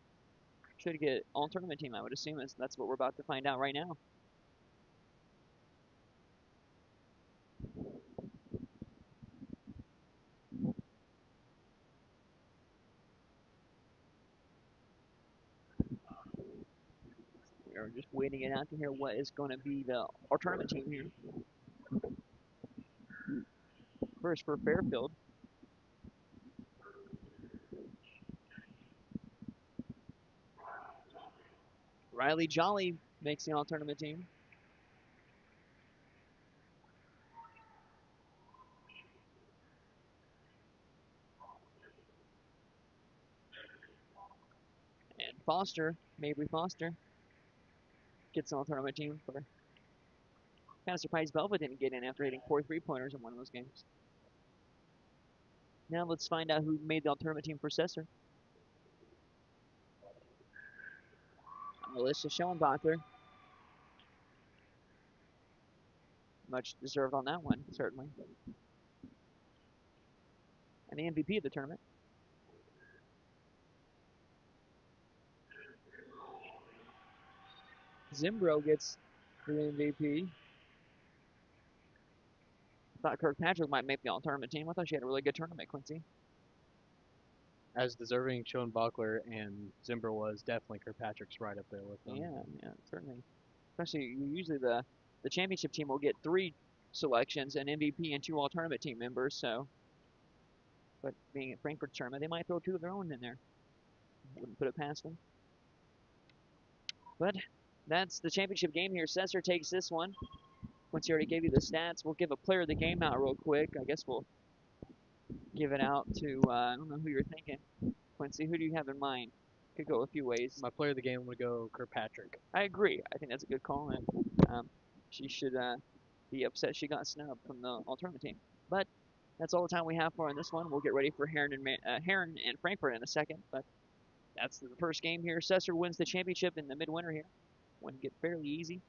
get all tournament team, I would assume. That's what we're about to find out right now. We're just waiting it out to hear what is going to be our tournament team here. First for Fairfield. Riley Jolly makes the all-tournament team. And Foster, Mabry Foster, gets the all-tournament team. For kind of surprised Belva didn't get in after hitting 4 3-pointers in one of those games. Now let's find out who made the all-tournament team for Sesser. Melissa Schoenbacher. Much deserved on that one, certainly. And the MVP of the tournament. Zimbro gets the MVP. Thought Kirkpatrick might make the all-tournament team. I thought she had a really good tournament, Quincy. As deserving Schoenbachler and Zimbro was, definitely Kirkpatrick's right up there with them. Yeah, certainly. Especially usually the championship team will get 3 selections, an MVP and 2 all-tournament team members. So, but being at Frankfurt's tournament, they might throw 2 of their own in there. Wouldn't put it past them. But that's the championship game here. Sesser takes this one. Once he already gave you the stats, we'll give a player of the game out real quick. I guess we'll give it out to, I don't know who you're thinking. Quincy, who do you have in mind? Could go a few ways. My player of the game would go Kirkpatrick. I agree. I think that's a good call, and she should be upset she got snubbed from the all-tournament team. But that's all the time we have for on this one. We'll get ready for Heron and Frankfurt in a second, but that's the first game here. Sesser wins the championship in the midwinter here. Win get fairly easy.